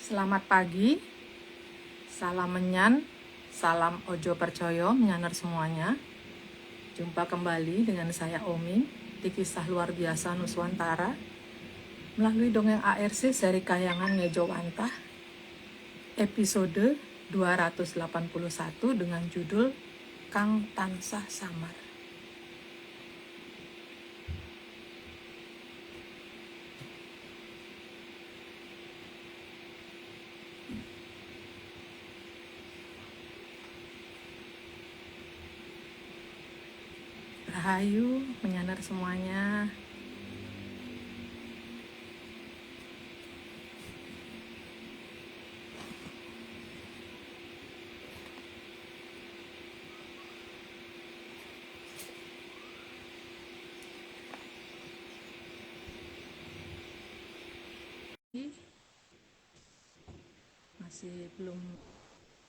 Selamat pagi, salam menyan, salam ojo percoyo menyanar semuanya. Jumpa kembali dengan saya Omi di kisah luar biasa Nuswantara melalui dongeng ARC seri Kayangan Ngejowantah episode 281 dengan judul Kang Tansah Samar. Rahayu menyanar semuanya. Masih belum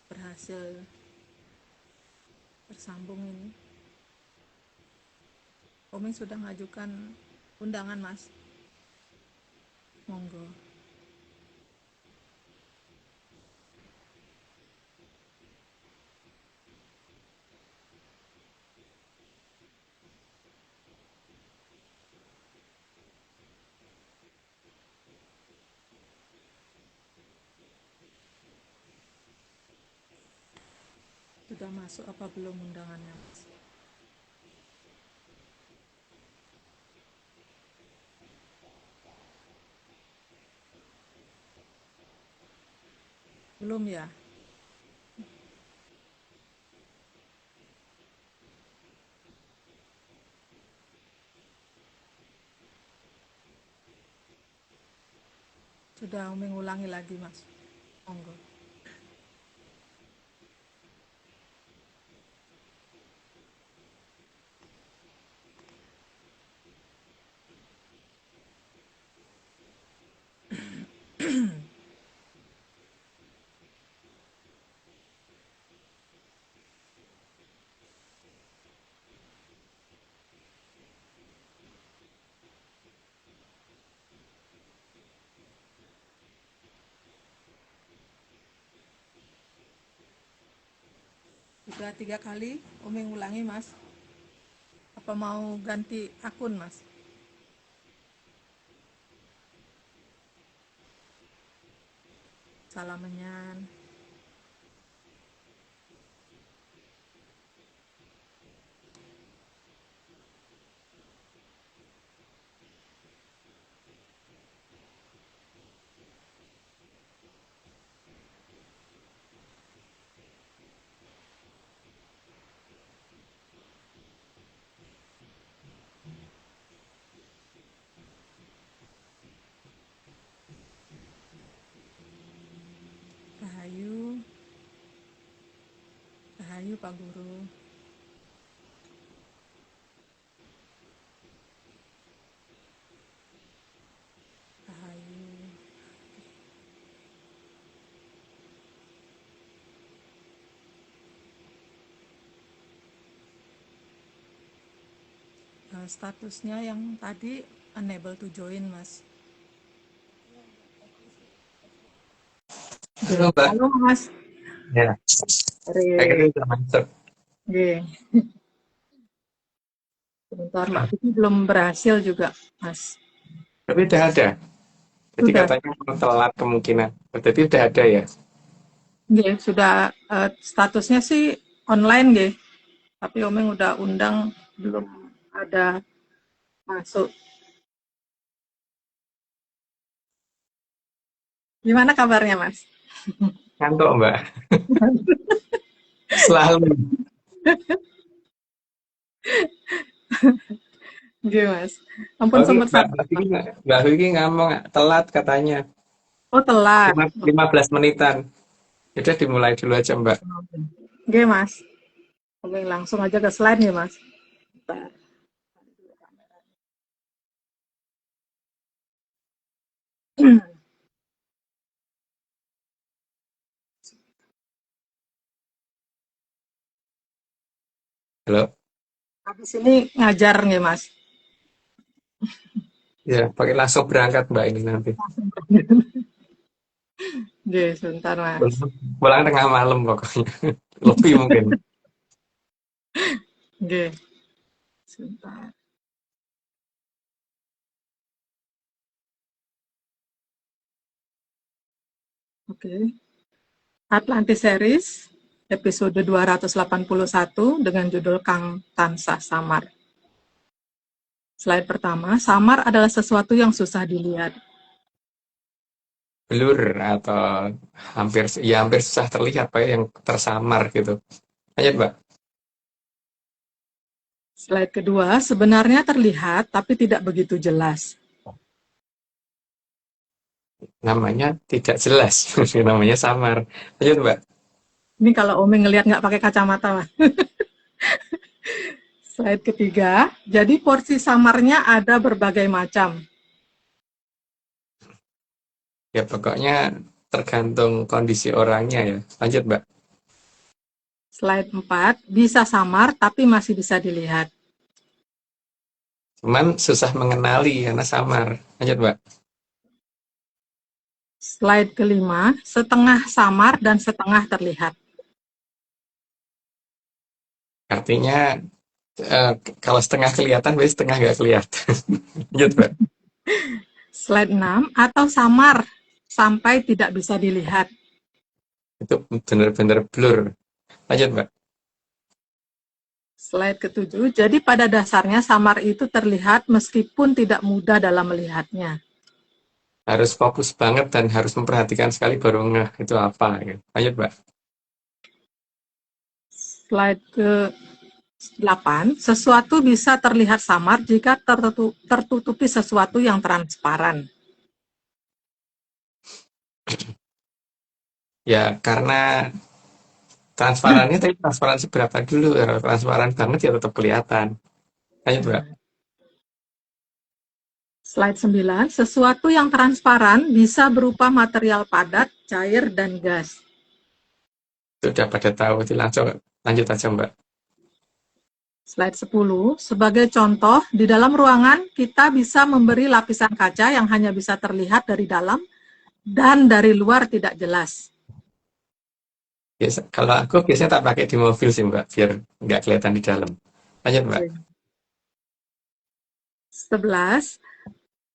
berhasil tersambung ini. Omi sudah mengajukan undangan, Mas. Monggo. Sudah masuk apa belum undangannya, Mas? Belum ya? Sudah mengulangi lagi, Mas. Monggo. Sudah 3 kali Umi ulangi, Mas. Apa mau ganti akun, Mas? Salam menyan. Rahayu. Rahayu, Pak Guru. Rahayu. Statusnya yang tadi unable to join, Mas. Halo, Mbak. Halo, Mas. Ya, saya kira sudah masuk. Oke. Sebentar, Mbak. Ini belum berhasil juga, Mas. Tapi udah ada. Jadi Sudah. katanya telat kemungkinan. Berarti udah ada ya. Nggih, sudah statusnya sih online nggih. Tapi Omeng udah undang belum ada masuk. Gimana kabarnya, Mas? Ngantuk, Mbak. Selalu. Nggih, Mas. Ampun sempat sabar. Mbak Vicky ngomong telat katanya. Oh, telat. 15 menitan. Udah dimulai dulu aja, Mbak. Nggih, Mas. Omeng langsung aja ke slide nih, Mas. Bentar. Halo. Habis ini ngajar nggih, Mas. Ya, pakai langsung berangkat, Mbak, ini nanti. Oke, sebentar Mas. Pulang tengah malam pokoknya. Lebih mungkin. Oke, sebentar. Oke. Atlantis Series, episode 281 dengan judul Kang Tansah Samar. Slide pertama, samar adalah sesuatu yang susah dilihat. Blur atau hampir susah terlihat Pak yang tersamar gitu. Lanjut Mbak. Slide kedua, sebenarnya terlihat tapi tidak begitu jelas. Namanya tidak jelas. Namanya samar. Lanjut Mbak. Ini kalau Ome ngelihat nggak pakai kacamata, Mas. Slide ketiga, jadi porsi samarnya ada berbagai macam. Ya pokoknya tergantung kondisi orangnya ya. Lanjut Mbak. Slide 4, bisa samar tapi masih bisa dilihat. Cuman susah mengenali karena samar. Lanjut Mbak. Slide kelima, setengah samar dan setengah terlihat. Artinya eh, kalau setengah kelihatan, berarti setengah nggak kelihatan. Lanjut Mbak. Slide 6, atau samar sampai tidak bisa dilihat. Itu benar-benar blur. Lanjut Mbak. Slide ketujuh, jadi pada dasarnya samar itu terlihat meskipun tidak mudah dalam melihatnya. Harus fokus banget dan harus memperhatikan sekali baru ngeh itu apa. Gitu. Lanjut Mbak. Slide ke-8, sesuatu bisa terlihat samar jika tertutupi sesuatu yang transparan. Ya karena transparannya tapi transparansi berapa dulu? Kalau transparan banget ya tetap kelihatan. Lanjut Mbak. Slide 9, sesuatu yang transparan bisa berupa material padat, cair, dan gas. Sudah pada tahu, itu langsung lanjut aja Mbak. Slide 10, sebagai contoh, di dalam ruangan kita bisa memberi lapisan kaca yang hanya bisa terlihat dari dalam dan dari luar tidak jelas. Kalau aku biasanya tak pakai di mobil sih Mbak, biar nggak kelihatan di dalam. Lanjut Mbak. 11,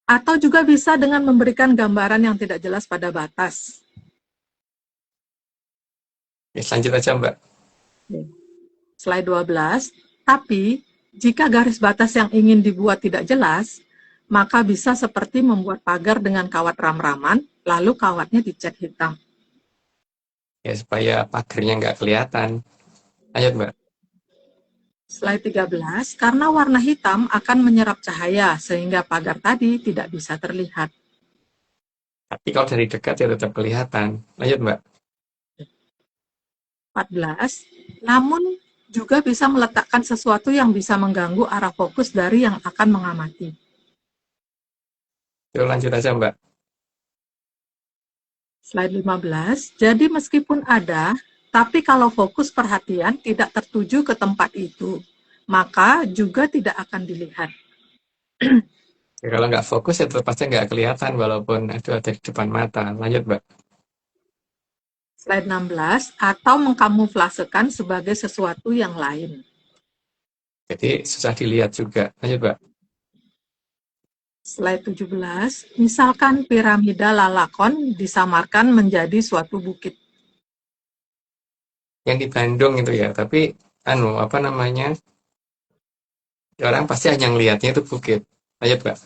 atau juga bisa dengan memberikan gambaran yang tidak jelas pada batas. Ya, lanjut aja Mbak. Slide 12, tapi jika garis batas yang ingin dibuat tidak jelas, maka bisa seperti membuat pagar dengan kawat ram-raman, lalu kawatnya dicat hitam. Ya supaya pagarnya nggak kelihatan. Lanjut Mbak. Slide 13, karena warna hitam akan menyerap cahaya sehingga pagar tadi tidak bisa terlihat. Tapi kalau dari dekat ya tetap kelihatan. Lanjut Mbak. 14, namun juga bisa meletakkan sesuatu yang bisa mengganggu arah fokus dari yang akan mengamati. Yuk lanjut aja Mbak. Slide 15, jadi meskipun ada, tapi kalau fokus perhatian tidak tertuju ke tempat itu, maka juga tidak akan dilihat. Ya, kalau nggak fokus ya tetap pasti nggak kelihatan walaupun ada di depan mata. Lanjut Mbak. Slide 16, atau mengkamuflasekan sebagai sesuatu yang lain. Jadi susah dilihat juga. Lanjut Mbak. Slide 17, misalkan piramida Lalakon disamarkan menjadi suatu bukit. Yang di Bandung itu ya, tapi apa namanya? Orang pasti hanya ngelihatnya itu bukit. Lanjut Mbak.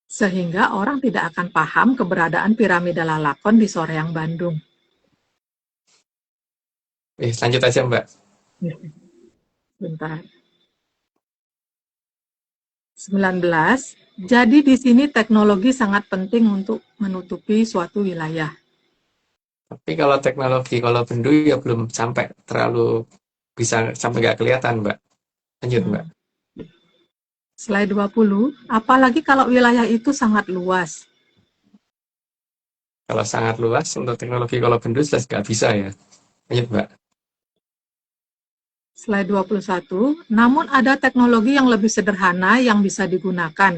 Sehingga orang tidak akan paham keberadaan piramida Lalakon di Soreang, Bandung. Lanjut aja Mbak. Bentar. 19, jadi di sini teknologi sangat penting untuk menutupi suatu wilayah. Tapi kalau teknologi, kalau bendu ya belum sampai terlalu bisa sampai nggak kelihatan Mbak. Lanjut Mbak. Slide 20, apalagi kalau wilayah itu sangat luas. Kalau sangat luas untuk teknologi kalau bendu jelas nggak bisa ya. Lanjut Mbak. Slide 21, namun ada teknologi yang lebih sederhana yang bisa digunakan,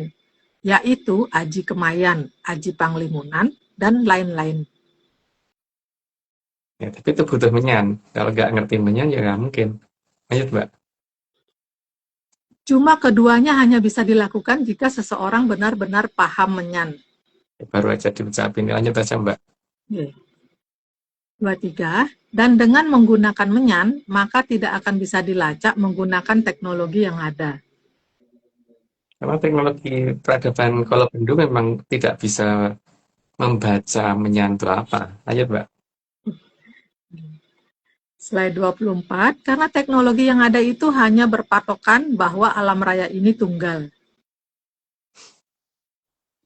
yaitu Aji Kemayan, Aji Panglimunan, dan lain-lain. Ya, tapi itu butuh menyan. Kalau nggak ngerti menyan ya nggak mungkin. Lanjut, Mbak. Cuma keduanya hanya bisa dilakukan jika seseorang benar-benar paham menyan. Ya, baru aja diucapin. Lanjut aja, Mbak. Oke. 23. Dan dengan menggunakan menyan, maka tidak akan bisa dilacak menggunakan teknologi yang ada. Karena teknologi peradaban Kolobendo memang tidak bisa membaca menyan itu apa. Lanjut, Mbak. Slide 24, karena teknologi yang ada itu hanya berpatokan bahwa alam raya ini tunggal.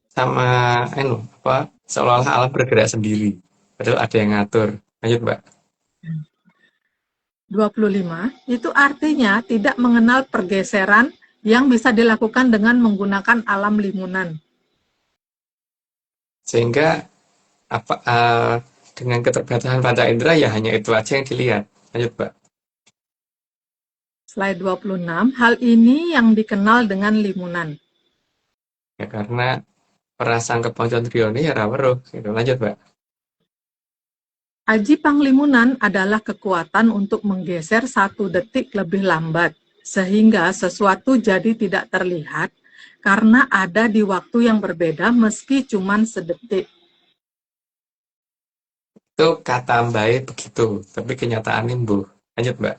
Sama, apa, seolah-olah alam bergerak sendiri. Padahal ada yang ngatur. Lanjut, Mbak. 25, itu artinya tidak mengenal pergeseran yang bisa dilakukan dengan menggunakan alam limunan. Sehingga apa dengan keterbatasan panca indera ya hanya itu aja yang dilihat. Lanjut, Mbak. Slide 26, hal ini yang dikenal dengan limunan. Ya karena perasaan keponcon trione ya ra weruh gitu. Lanjut, Mbak. Aji panglimunan adalah kekuatan untuk menggeser 1 detik lebih lambat, sehingga sesuatu jadi tidak terlihat karena ada di waktu yang berbeda meski cuman sedetik. Itu kata Mbak begitu, tapi kenyataannya mbuh. Lanjut, Mbak.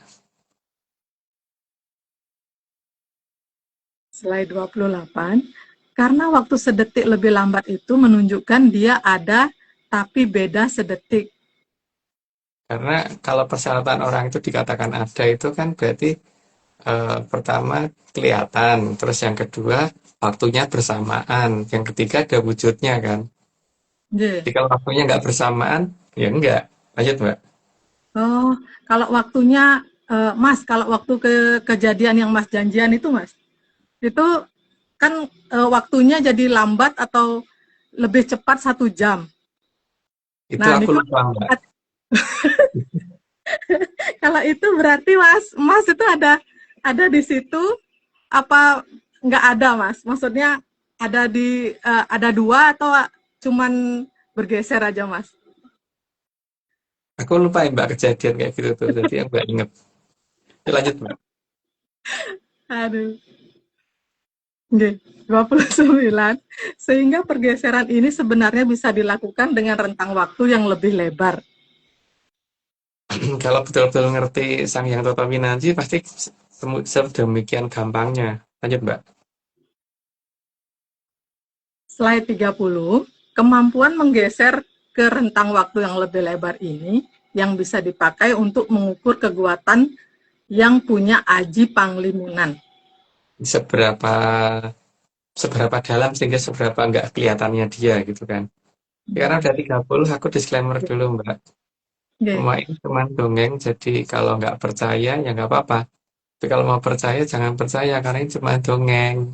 Slide 28, karena waktu sedetik lebih lambat itu menunjukkan dia ada tapi beda sedetik. Karena kalau persyaratan orang itu dikatakan ada itu kan berarti pertama kelihatan, terus yang kedua waktunya bersamaan, yang ketiga ada wujudnya kan. Yeah. Jadi kalau waktunya nggak bersamaan, ya enggak. Lanjut, Mbak. Oh, kalau waktunya, Mas, kalau waktu kejadian yang Mas janjian itu, Mas, itu kan waktunya jadi lambat atau lebih cepat 1 jam. Itu Nah, aku Niko, lupa, Mbak. kalau itu berarti Mas itu ada di situ apa nggak ada, Mas? Maksudnya ada 2 atau cuman bergeser aja, Mas? Aku lupa ya, Mbak, kejadian kayak gitu tuh. Jadi aku nggak inget. Ya, lanjut, Mbak. Aduh. Oke, 29. Sehingga pergeseran ini sebenarnya bisa dilakukan dengan rentang waktu yang lebih lebar. Kalau betul-betul ngerti Sang Hyang Toto Winanci pasti sedemikian gampangnya. Lanjut, Mbak. Slide 30, kemampuan menggeser ke rentang waktu yang lebih lebar ini yang bisa dipakai untuk mengukur kekuatan yang punya aji panglimunan. Seberapa seberapa dalam sehingga seberapa nggak kelihatannya dia gitu kan. Ya, karena udah 30, aku disclaimer dulu, Mbak. Oke. Semua ini cuma dongeng, jadi kalau nggak percaya ya nggak apa-apa. Tapi kalau mau percaya jangan percaya karena ini cuma dongeng.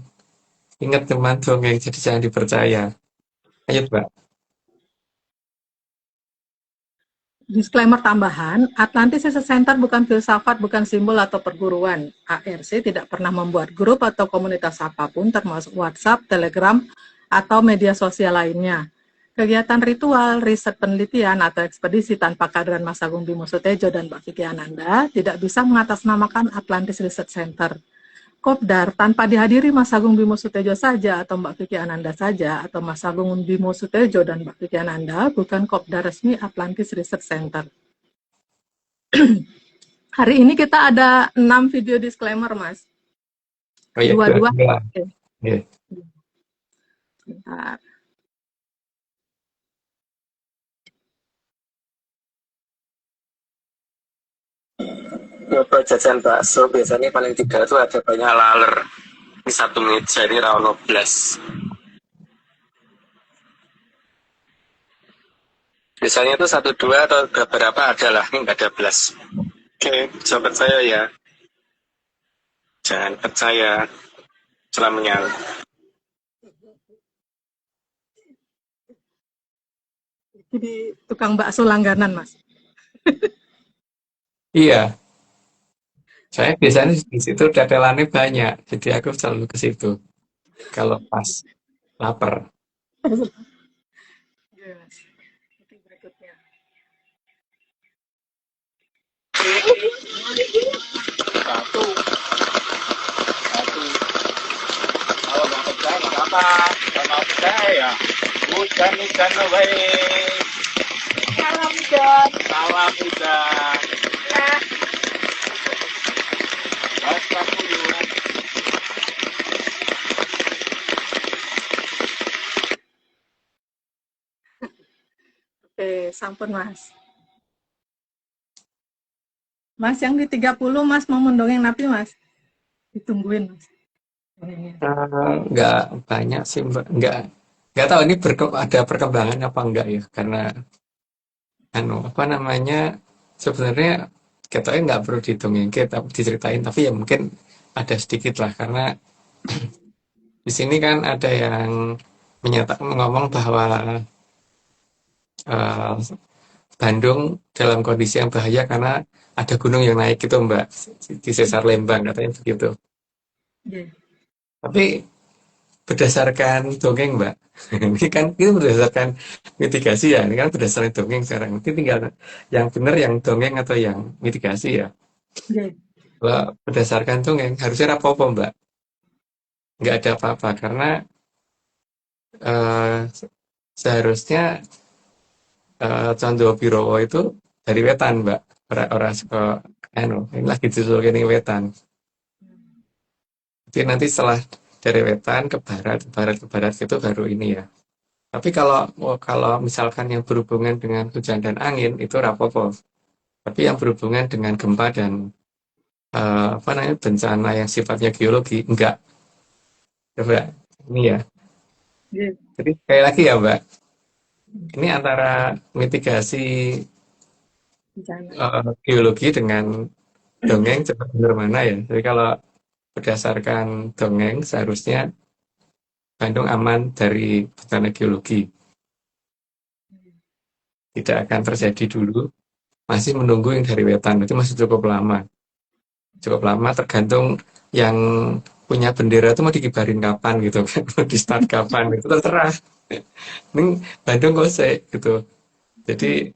Ingat cuma dongeng, jadi jangan dipercaya. Ayo, Mbak. Disclaimer tambahan, Atlantis Research Center bukan filsafat, bukan simbol atau perguruan. ARC tidak pernah membuat grup atau komunitas apapun termasuk WhatsApp, Telegram, atau media sosial lainnya. Kegiatan ritual, riset penelitian, atau ekspedisi tanpa kehadiran Mas Agung Bimo Sutejo dan Mbak Vicky Ananda tidak bisa mengatasnamakan Atlantis Research Center. Kopdar tanpa dihadiri Mas Agung Bimo Sutejo saja atau Mbak Vicky Ananda saja atau Mas Agung Bimo Sutejo dan Mbak Vicky Ananda bukan Kopdar resmi Atlantis Research Center. Hari ini kita ada 6 video disclaimer, Mas. Oh iya, Dua-dua. dua-dua. Oke. Iya. Bentar. Nyoba jajan bakso biasanya paling tidak itu ada banyak laler. Ini 1 menit jadi rawon 12. Biasanya itu 1, 2 atau beberapa ada lah, ini nggak ada belas. Oke, jangan percaya ya. Jangan percaya. Selamanya. Jadi tukang bakso langganan, Mas. Iya, saya biasanya di situ tetelannya banyak, jadi aku selalu ke situ. Kalau pas lapar. Iya, Mas. Satu, satu. Kalau nggak percaya nggak apa-apa. Kalau nggak percaya ya hujan-hujan baik. Salam hujan. Salam hujan. Ya. Basah dulu. Oke, sampun Mas. Mas yang di 30 Mas mau mendongeng napi Mas. Ditungguin Mas. Dongengnya. Nggak banyak sih, Mbak. Nggak tahu ini ada perkembangan apa enggak ya, karena apa namanya, sebenarnya ketoknya nggak perlu dihitungin, kita diceritain, tapi ya mungkin ada sedikit lah, karena di sini kan ada yang ngomong bahwa eh, Bandung dalam kondisi yang bahaya karena ada gunung yang naik gitu, Mbak, di sesar Lembang katanya begitu. Oke. Tapi berdasarkan dongeng, Mbak, ini kan itu berdasarkan mitigasi ya, ini kan berdasarkan dongeng sekarang. Mungkin tinggal yang benar yang dongeng atau yang mitigasi ya. Oke. Kalau berdasarkan dongeng harusnya rapopo, Mbak, nggak ada apa-apa karena eh, seharusnya Condro Birowo itu dari wetan, Mbak. Orang suka ini lagi disusul ini wetan. Jadi nanti setelah dari wetan ke barat gitu baru ini ya. Tapi kalau misalkan yang berhubungan dengan hujan dan angin itu rapopo. Tapi yang berhubungan dengan gempa dan apa namanya bencana yang sifatnya geologi enggak. Coba ini ya. Oke. Jadi sekali lagi ya, Mbak. Ini antara mitigasi Bencana. geologi dengan dongeng coba benar mana ya. Jadi kalau berdasarkan dongeng seharusnya Bandung aman dari bencana geologi. Tidak akan terjadi dulu. Masih menunggu yang dari wetan. Itu masih cukup lama. Cukup lama tergantung yang punya bendera itu mau dikibarin kapan gitu kan. Mau di start kapan itu terserah. Ini Bandung gosek gitu. Jadi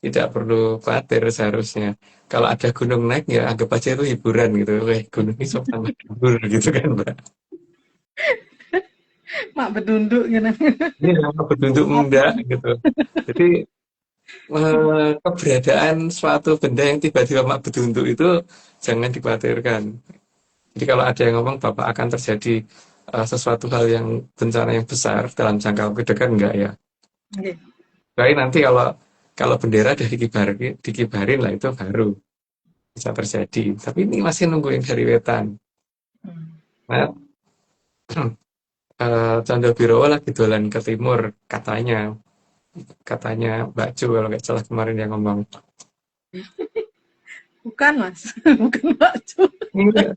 tidak perlu khawatir seharusnya. Kalau ada gunung naik ya anggap aja itu hiburan gitu. Gunung ini sama libur gitu kan, Mbak. Mak bedunduk gitu. Ini nama petunjuk enggak gitu. Jadi keberadaan suatu benda yang tiba-tiba mak petunjuk itu jangan dikhawatirkan. Jadi kalau ada yang ngomong Bapak akan terjadi sesuatu hal yang bencana yang besar dalam jangka waktu dekat enggak ya. Oke. Baik nanti kalau bendera udah dikibarin lah itu baru bisa terjadi. Tapi ini masih nunggu yang dari wetan. Nah, Candra Birowo lagi dolan ke timur katanya Mbak Ju kalau nggak salah kemarin yang ngomong. Bukan Mas. Bukan Mbak Cu. Ini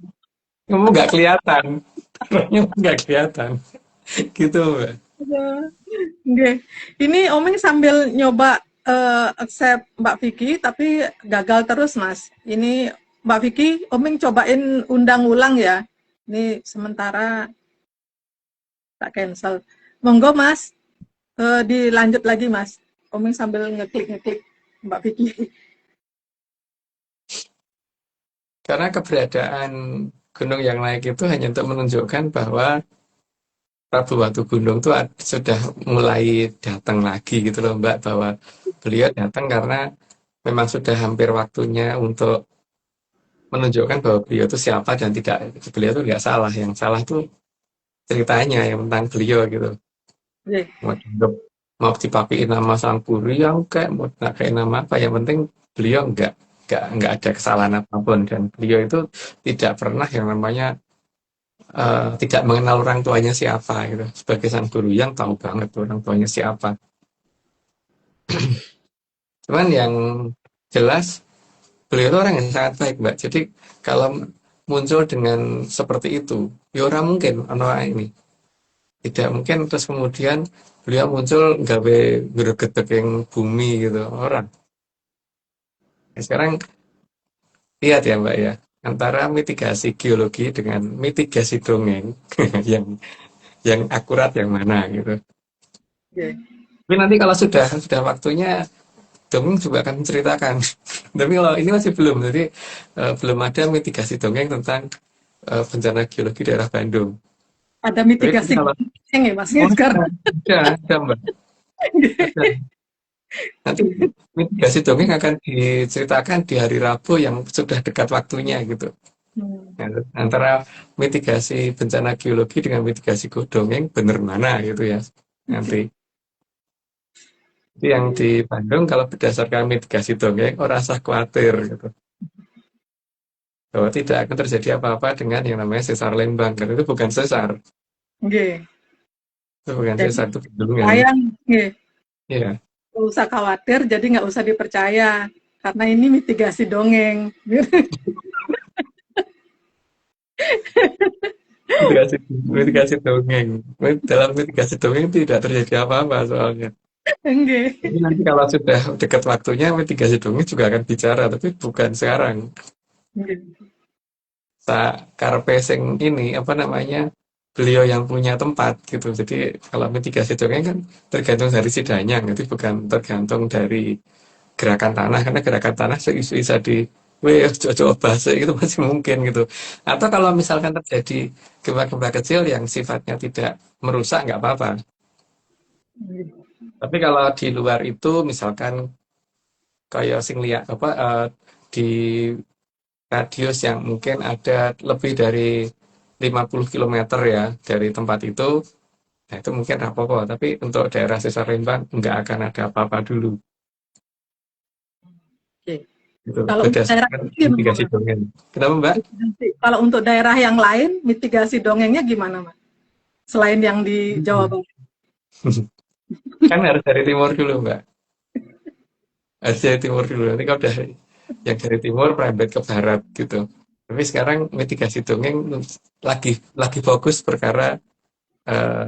ngomong nggak kelihatan, ngomong nggak kelihatan, gitu Mbak. Oke. Ini Omeng sambil nyoba accept Mbak Vicky tapi gagal terus Mas. Ini Mbak Vicky, Omeng cobain undang ulang ya. Ini sementara tak cancel. Monggo Mas, dilanjut lagi Mas. Omeng sambil ngeklik Mbak Vicky. Karena keberadaan gunung yang naik itu hanya untuk menunjukkan bahwa Prabu Watu Gunung itu sudah mulai datang lagi gitu loh Mbak, bahwa beliau datang karena memang sudah hampir waktunya untuk menunjukkan bahwa beliau itu siapa dan beliau itu nggak salah, yang salah itu ceritanya yang tentang beliau gitu. Oke. Mau dipakai nama Sang Kuryang kayak mau pakai nama apa yang penting beliau nggak ada kesalahan apapun dan beliau itu tidak pernah yang namanya tidak mengenal orang tuanya siapa gitu. Sebagai Sang Guru yang tahu banget orang tuanya siapa. Cuman yang jelas beliau itu orang yang sangat baik, Mbak. Jadi kalau muncul dengan seperti itu ya orang mungkin orang ini tidak mungkin terus kemudian beliau muncul gawe greget yang bumi gitu orang. Nah, sekarang lihat ya Mbak ya, antara mitigasi geologi dengan mitigasi dongeng yang akurat yang mana gitu. Oke. Tapi nanti kalau sudah waktunya dongeng juga akan menceritakan. Tapi kalau ini masih belum, jadi belum ada mitigasi dongeng tentang bencana geologi daerah Bandung. Ada Tapi nanti mitigasi kalau yang ya Mas oh, sekarang. ada Mbak, ada. Nanti mitigasi dongeng akan diceritakan di hari Rabu yang sudah dekat waktunya gitu. Hmm, Nah, antara mitigasi bencana geologi dengan mitigasi dongeng bener mana gitu ya nanti. Oke. Jadi yang di Bandung kalau berdasarkan mitigasi dongeng, orang usah khawatir gitu. Bahwa tidak akan terjadi apa-apa dengan yang namanya sesar Lembang. Karena itu bukan sesar. Nggih. Itu bukan Jadi sesar, itu bendungan. sayang, nggih, Iya, nggak usah khawatir, jadi nggak usah dipercaya karena ini mitigasi dongeng. mitigasi, mitigasi dongeng. Dalam mitigasi dongeng tidak terjadi apa-apa soalnya. Nggih. Jadi nanti kalau sudah dekat waktunya, mitigasi dongeng juga akan bicara, tapi bukan sekarang. Nggih. Karpe sing ini apa namanya beliau yang punya tempat gitu. Jadi kalau mitigasi dongeng kan tergantung dari si Danyang, itu bukan tergantung dari gerakan tanah karena gerakan tanah bisa di weh cocok bahasa itu masih mungkin gitu. Atau kalau misalkan terjadi gempa-gempa kecil yang sifatnya tidak merusak nggak apa-apa. Tapi kalau di luar itu misalkan kayak sing lihat apa di radius yang mungkin ada lebih dari 50 kilometer ya dari tempat itu, nah itu mungkin apa-apa. Tapi untuk daerah sesar Lembang nggak akan ada apa-apa dulu. Oke. Itu Kalau untuk daerah berdasarkan lain gimana, mitigasi Mas? dongeng. Kenapa Mbak? Kalau untuk daerah yang lain, mitigasi dongengnya gimana, Mas? Selain yang di Jawa Barat. Kan harus dari timur dulu Mbak. Harus dari timur dulu. Nanti kalau dari yang dari timur merembet ke barat gitu. Tapi sekarang mitigasi dongeng lagi fokus perkara eh,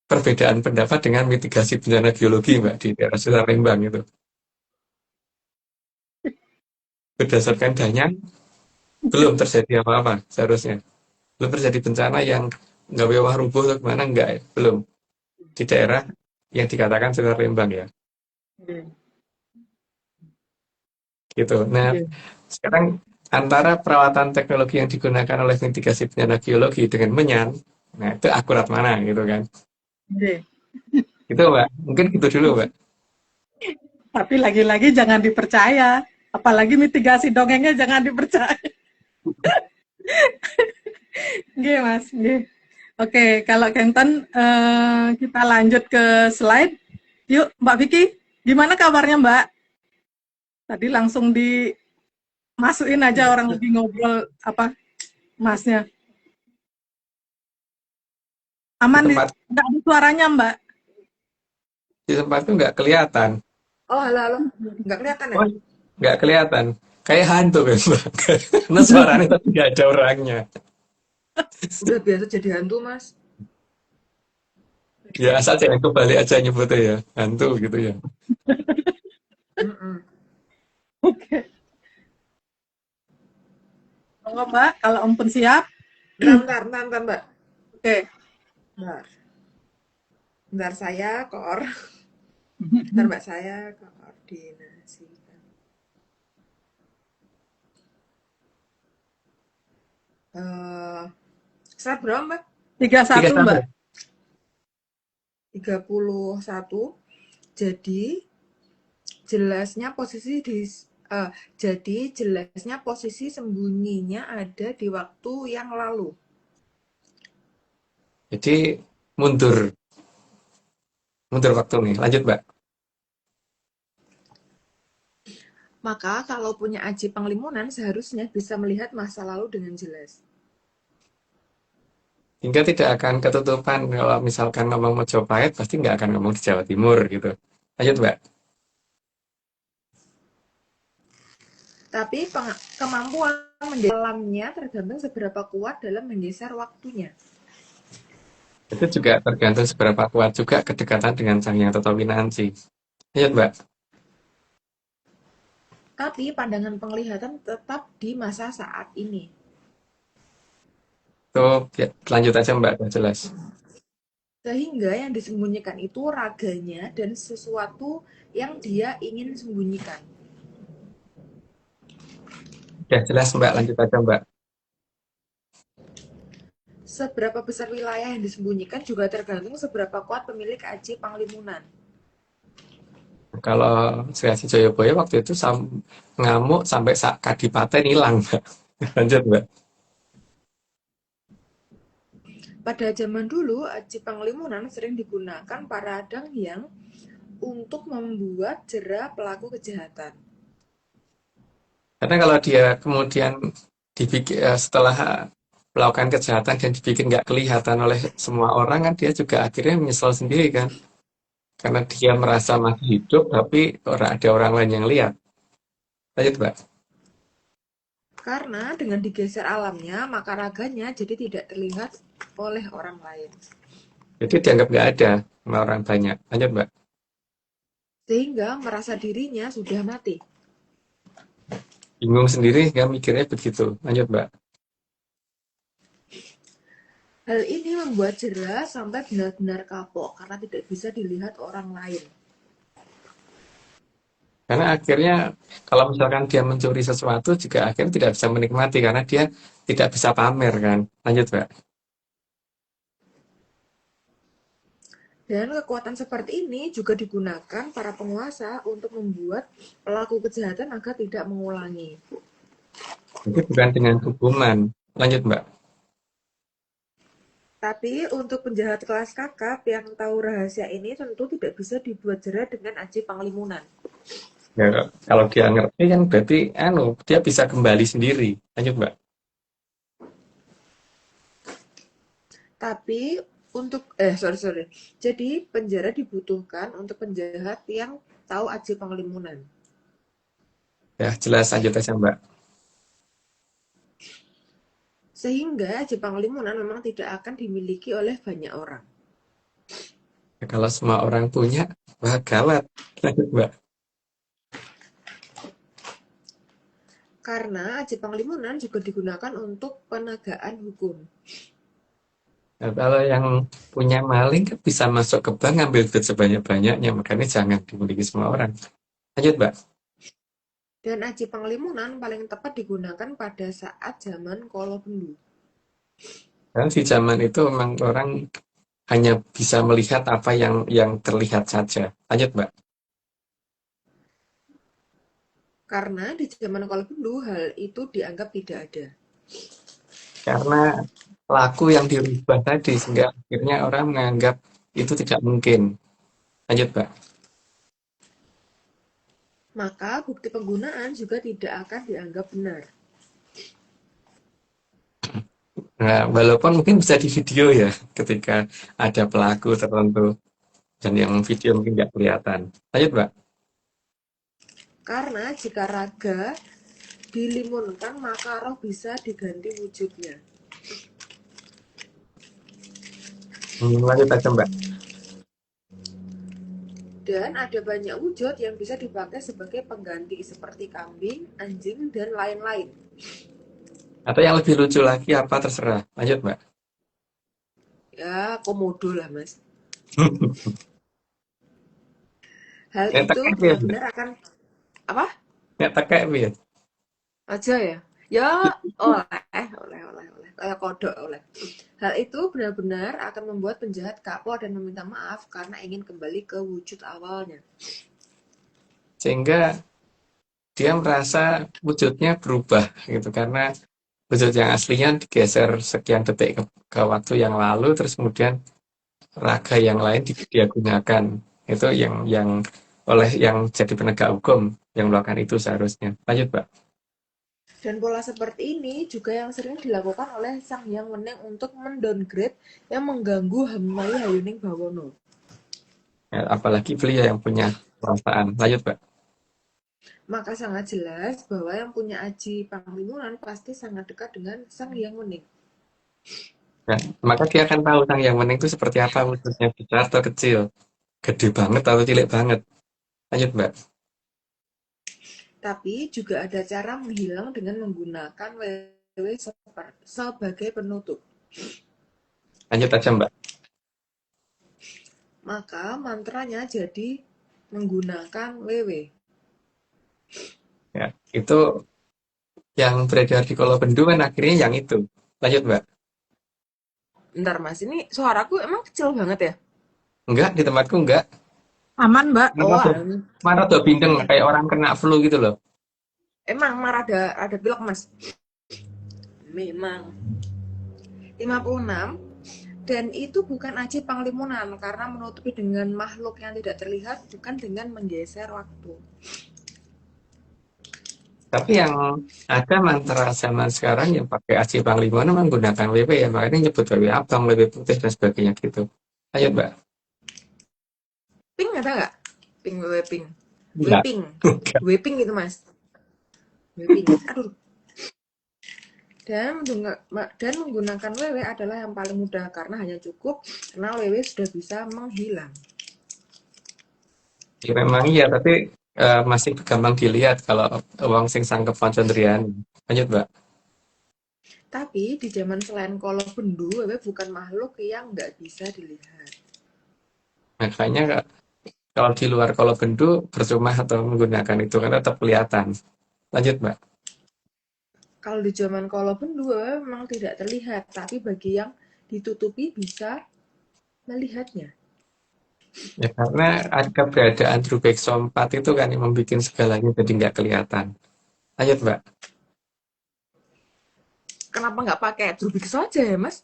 perbedaan pendapat dengan mitigasi bencana geologi Mbak di daerah sekitar Lembang itu. Berdasarkan Danyang belum terjadi apa-apa seharusnya. Belum terjadi bencana yang nggak mewah rubuh atau gimana enggak ya? Belum. Di daerah yang dikatakan sekitar Lembang ya. Oke. Gitu. Nah, Oke. sekarang antara perawatan teknologi yang digunakan oleh mitigasi bencana geologi dengan menyan, nah itu akurat mana gitu kan? Oke. Itu Mbak, mungkin gitu dulu Mbak. Tapi lagi-lagi jangan dipercaya. Apalagi mitigasi dongengnya jangan dipercaya. Nggih, Mas. Nggih. Oke, kalau Kenten kita lanjut ke slide. Yuk, Mbak Vicky, gimana kabarnya Mbak? Tadi langsung dimasukin aja orang lagi ngobrol apa Masnya. Di Aman tempat nggak ada suaranya Mbak? di tempat itu nggak kelihatan. Oh, halo, halo. Nggak kelihatan ya? Oh, nggak kelihatan. Kayak hantu kan Mbak. Karena suaranya tapi nggak ada orangnya. Udah biasa jadi hantu, Mas. Ya asal jangan kembali aja nyebutnya ya. Hantu gitu ya. Mm-mm. Oke. Monggo Mbak, kalau ampun siap. Bentar, Mbak. Oke. Bentar. Bentar saya bentar Mbak saya koordinasikan. Eh, slide berapa, Mbak? 31 Mbak. 31. 31. Jadi jelasnya posisi jelasnya posisi sembunyinya ada di waktu yang lalu. Jadi mundur. Mundur waktu nih. Lanjut Mbak. Maka kalau punya aji penglimunan seharusnya bisa melihat masa lalu dengan jelas. Hingga tidak akan ketutupan kalau misalkan ngomong Mojopahit pasti nggak akan ngomong di Jawa Timur gitu. Lanjut Mbak. Tapi kemampuan mendalamnya tergantung seberapa kuat dalam menggeser waktunya. Itu juga tergantung seberapa kuat juga kedekatan dengan Sang Hyang Tatowinanci. Lanjut Mbak. Tapi pandangan penglihatan tetap di masa saat ini. Tuh, ya, lanjut aja Mbak, udah jelas. Sehingga yang disembunyikan itu raganya dan sesuatu yang dia ingin sembunyikan. Udah jelas Mbak, lanjut aja Mbak. Seberapa besar wilayah yang disembunyikan juga tergantung seberapa kuat pemilik aji panglimunan. Kalau Sri Asih Joyoboyo waktu itu ngamuk sampai sak kadipaten hilang Mbak. Lanjut Mbak. Pada zaman dulu, aji panglimunan sering digunakan para Danghyang untuk membuat jera pelaku kejahatan. Karena kalau dia kemudian setelah melakukan kejahatan dan dibikin nggak kelihatan oleh semua orang kan dia juga akhirnya menyesal sendiri kan. Karena dia merasa masih hidup tapi ada orang lain yang lihat. Lanjut Mbak. Karena dengan digeser alamnya, maka raganya jadi tidak terlihat oleh orang lain. Jadi dianggap nggak ada sama orang banyak. Lanjut Mbak. Sehingga merasa dirinya sudah mati. Bingung sendiri nggak mikirnya begitu. Lanjut Mbak. Hal ini membuat jera sampai benar-benar kapok karena tidak bisa dilihat orang lain. Karena akhirnya kalau misalkan dia mencuri sesuatu juga akhirnya tidak bisa menikmati karena dia tidak bisa pamer kan. Lanjut Mbak. Dan kekuatan seperti ini juga digunakan para penguasa untuk membuat pelaku kejahatan agar tidak mengulangi. Jadi bukan dengan hukuman. Lanjut Mbak. Tapi untuk penjahat kelas kakap yang tahu rahasia ini tentu tidak bisa dibuat jera dengan aji panglimunan. Ya, kalau dia ngerti kan berarti dia bisa kembali sendiri. Lanjut Mbak. Tapi untuk Jadi penjara dibutuhkan untuk penjahat yang tahu aji panglimunan. Ya jelas, lanjut aja Mbak. Sehingga aji panglimunan memang tidak akan dimiliki oleh banyak orang. Ya, kalau semua orang punya, wah gawat. Lanjut Mbak. Karena aji panglimunan juga digunakan untuk penegakan hukum. Nah, kalau yang punya maling kan bisa masuk ke bank ngambil duit sebanyak-banyaknya, makanya jangan dimiliki semua orang. Lanjut Mbak. Dan aji panglimunan paling tepat digunakan pada saat zaman Kolobendu. Dan di zaman itu memang orang hanya bisa melihat apa yang terlihat saja. Lanjut Mbak. Karena di zaman Kolobendu hal itu dianggap tidak ada. Karena pelaku yang dirubah tadi sehingga akhirnya orang menganggap itu tidak mungkin. Lanjut Mbak. Maka bukti penggunaan juga tidak akan dianggap benar. Nah, walaupun mungkin bisa di video ya ketika ada pelaku tertentu dan yang video mungkin nggak kelihatan. Lanjut Mbak. Karena jika raga dilimunkan maka roh bisa diganti wujudnya. Lanjut aja Mbak. Dan ada banyak wujud yang bisa dipakai sebagai pengganti seperti kambing, anjing, dan lain-lain. Atau yang lebih lucu lagi apa terserah. Lanjut Mbak. Ya, komodo lah mas. Hal Yang itu tekek ya, Mbak. benar-benar akan apa? Yang tekek ya. Aja ya. Ya, oleh. Kayak kodok oleh. Hal itu benar-benar akan membuat penjahat kapok dan meminta maaf karena ingin kembali ke wujud awalnya. Sehingga dia merasa wujudnya berubah gitu karena wujud yang aslinya digeser sekian detik ke waktu yang lalu terus kemudian raga yang lain dia gunakan. Itu yang oleh yang jadi penegak hukum yang melakukan itu seharusnya. Lanjut, Mbak. Dan pola seperti ini juga yang sering dilakukan oleh Sang Hyang Weneng untuk mendowngrade yang mengganggu Hamai Hayuning Bawono. Ya, apalagi beliau yang punya perasaan. Lanjut, Mbak. Maka sangat jelas bahwa yang punya aji panglimunan pasti sangat dekat dengan Sang Hyang Weneng. Ya, maka dia akan tahu Sang Yang Weneng itu seperti apa wujudnya, besar atau kecil, gede banget atau cilik banget. Lanjut, Mbak. Tapi juga ada cara menghilang dengan menggunakan wewe sebagai penutup. Lanjut aja, Mbak. maka mantranya jadi menggunakan WW. Ya, itu yang beredar di Kolobendu kan akhirnya yang itu. Lanjut, Mbak. Bentar Mas, ini suaraku emang kecil banget ya? Enggak, di tempatku enggak. Aman, Mbak. Oh, Mana tuh bindeng oke. kayak orang kena flu gitu loh. Emang marah ada pilek Mas. Memang 56 dan itu bukan aji panglimunan karena menutupi dengan makhluk yang tidak terlihat bukan dengan menggeser waktu. Tapi yang ada mantra zaman sekarang yang pakai aji panglima menggunakan WP ya, makanya nyebut WP abang, WP putih dan sebagainya gitu. Lanjut, Mbak. Ping ada nggak? Ping WW ping. Enggak. Weping. Enggak. Weping gitu Mas. Weping. Aduh. Dan menggunakan WW adalah yang paling mudah karena hanya cukup karena WW sudah bisa menghilang. Ya, memang iya, tapi masih gampang dilihat kalau wong sing sangkep pancendrian. Lanjut, Mbak. Tapi di zaman selain Kolobendu, WW bukan makhluk yang nggak bisa dilihat. Makanya kalau di luar Kolobendu percuma atau menggunakan itu karena tetap kelihatan. Lanjut, Mbak. Kalau di zaman Kolobendu, WW memang tidak terlihat, tapi bagi yang ditutupi bisa melihatnya. Ya karena ada keberadaan Drubekso 4 itu kan yang membuat segalanya jadi nggak kelihatan. Lanjut, Mbak. Kenapa nggak pakai Drubikso aja ya, Mas?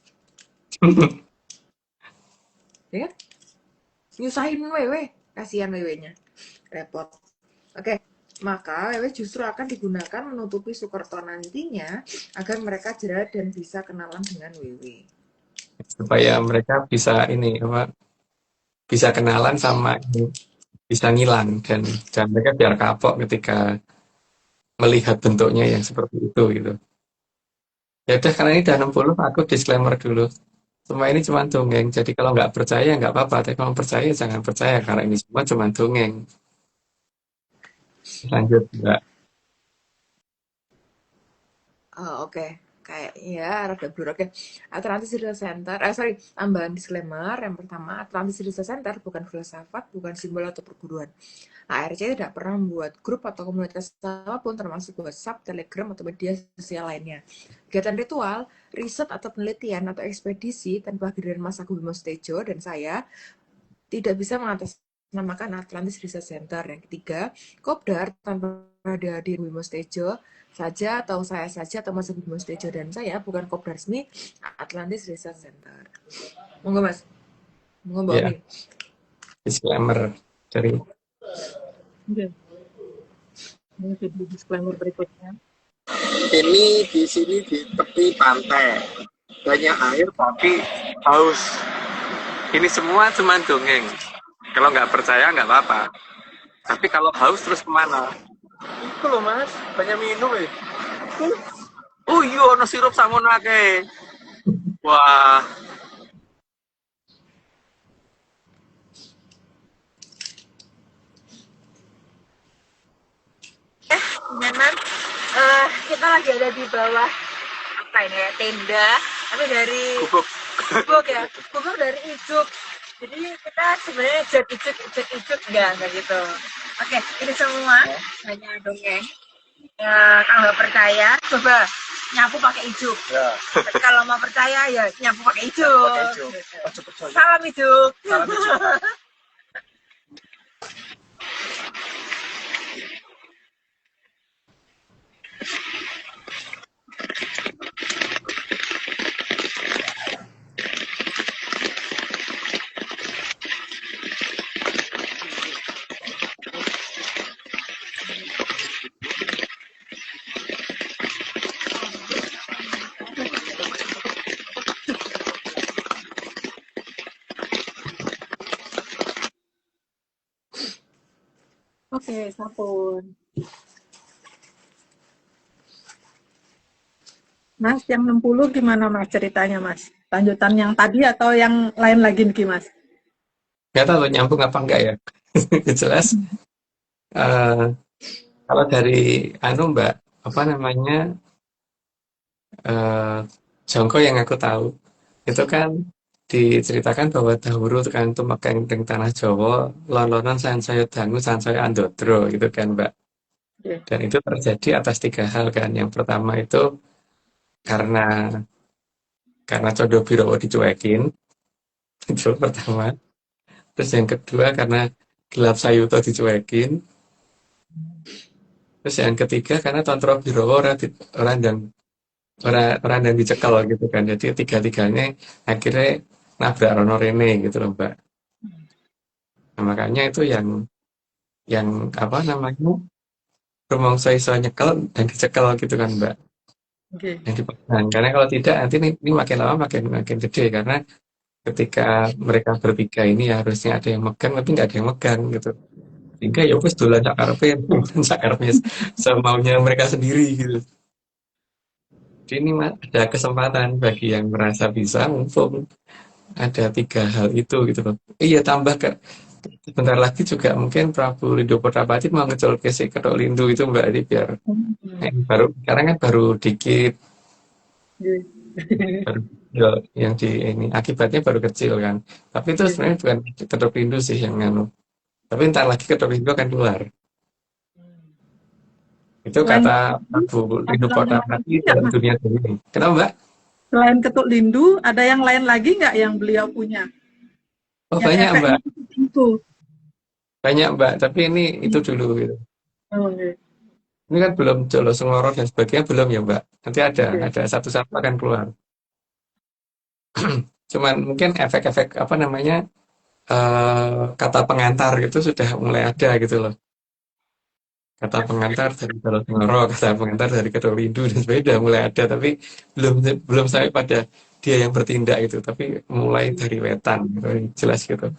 Ya, nyusahin WW, kasihan WW-nya, repot. Oke, maka WW justru akan digunakan menutupi Sukerto nantinya agar mereka jera dan bisa kenalan dengan WW. Supaya mereka bisa ini apa bisa kenalan sama bisa ngilang dan mereka biar kapok ketika melihat bentuknya yang seperti itu gitu. Ya udah karena ini udah 60 aku disclaimer dulu. Semua ini cuma dongeng. Jadi kalau nggak percaya nggak apa-apa, tapi kalau percaya jangan percaya karena ini semua cuma dongeng. Lanjut, Mbak. Oh, oke. Kayak ya rada blur. Oke. Atlantis Research Center. Tambahan disclaimer. Yang pertama, Atlantis Research Center bukan filsafat, bukan simbol atau perguruan. ARC tidak pernah membuat grup atau komunitas apapun termasuk WhatsApp, Telegram, atau media sosial lainnya. Kegiatan ritual, riset atau penelitian atau ekspedisi tanpa kehadiran Mas Agung Bimo Sudjojo dan saya tidak bisa mengatasnamakan Atlantis Research Center. Yang ketiga, Kopdar tanpa hadir Bimo Sudjojo saja atau saya saja atau Mas Bimo Sudjojo dan saya bukan Kopdar resmi Atlantis Research Center. Monggo Mas. Monggo Mbak Ya, Omi. disclaimer dari Oke. Ini jadi disclaimer berikutnya. Ini di sini di tepi pantai. Banyak air tapi haus. ini semua cuma dongeng. Kalau nggak percaya nggak apa-apa. Tapi kalau haus terus kemana? Itu loh Mas, banyak minum ya. Oh iya, ono sirup samono akeh. Wah, Nyaman. Kita lagi ada di bawah apa ini ya, tenda, tapi dari gubuk. gubuk ya, gubuk dari ijuk. Jadi kita sebenarnya ijuk enggak gitu. Oke, ini semua hanya dongeng. Ya, kalau nggak percaya, coba nyapu pakai ijuk. Ya, Tapi kalau mau percaya ya nyapu pakai ijuk. pakai hijau. Oh, cepet coy. Salam ijuk. Salam hijau. Oke, Sapun. Mas, yang 60 gimana Mas ceritanya Mas? Lanjutan yang tadi atau yang lain lagi nih Mas? Nggak tahu nyambung apa enggak ya. Jelas. eh, kalau dari Mbak, apa namanya Jongko yang aku tahu itu kan diceritakan bahwa dahulu kan tumekeng teng tanah Jawa, lolonan sansaya dangu sansaya andodro gitu kan, Mbak. Oke. Dan itu terjadi atas 3 hal kan. Yang pertama itu karena Condro Birowo dicuekin, itu pertama. Terus yang kedua karena Gelap Sayuto dicuekin. Terus yang ketiga karena Condro Birowo orang dan orang dan dicekel gitu kan. Jadi tiga-tiganya akhirnya nabrak Rono Rene gitu loh, Mbak. Nah, makanya itu yang apa namanya rumangsa iso nyekel dan dicekel gitu kan, Mbak. Oke. Yang dipegang. Karena kalau tidak nanti ini makin lama makin gede karena ketika mereka bertiga ini harusnya ada yang megang tapi nggak ada yang megang gitu. Sehingga ya wis dolan sak karepe sak karepe semaunya mereka sendiri gitu. Jadi ini ada kesempatan bagi yang merasa bisa mumpung ada 3 hal itu gitu loh. Iya tambah ke sebentar lagi juga mungkin Prabu Lindo Potapati mau ngecolke si Kethok Lindu itu Mbak ini biar baru sekarang kan baru dikit baru ya, yang di ini akibatnya baru kecil kan. Tapi itu sebenarnya bukan Kethok Lindu sih yang nganu. Tapi ntar lagi Kethok Lindu akan keluar. Itu Selain kata Prabu Lindo ada yang lain Potapati lagi nggak, dalam Mas? dunia ini. Kenapa Mbak? Selain Ketuk Lindu, ada yang lain lagi nggak yang beliau punya? Oh Yang banyak Mbak, efeknya itu. banyak Mbak. Tapi ini itu dulu gitu. Oh, oke. Ini kan belum Jolo Sengoro dan sebagainya belum ya Mbak. Nanti Oke. ada satu-satu akan keluar. Cuman mungkin efek-efek apa namanya kata pengantar gitu sudah mulai ada gitu loh. Kata pengantar dari Jolo Sengoro, kata pengantar dari Kedua Windu dan sebagainya udah mulai ada. Tapi belum belum sampai pada dia yang bertindak gitu. Tapi mulai dari wetan gitu, jelas gitu.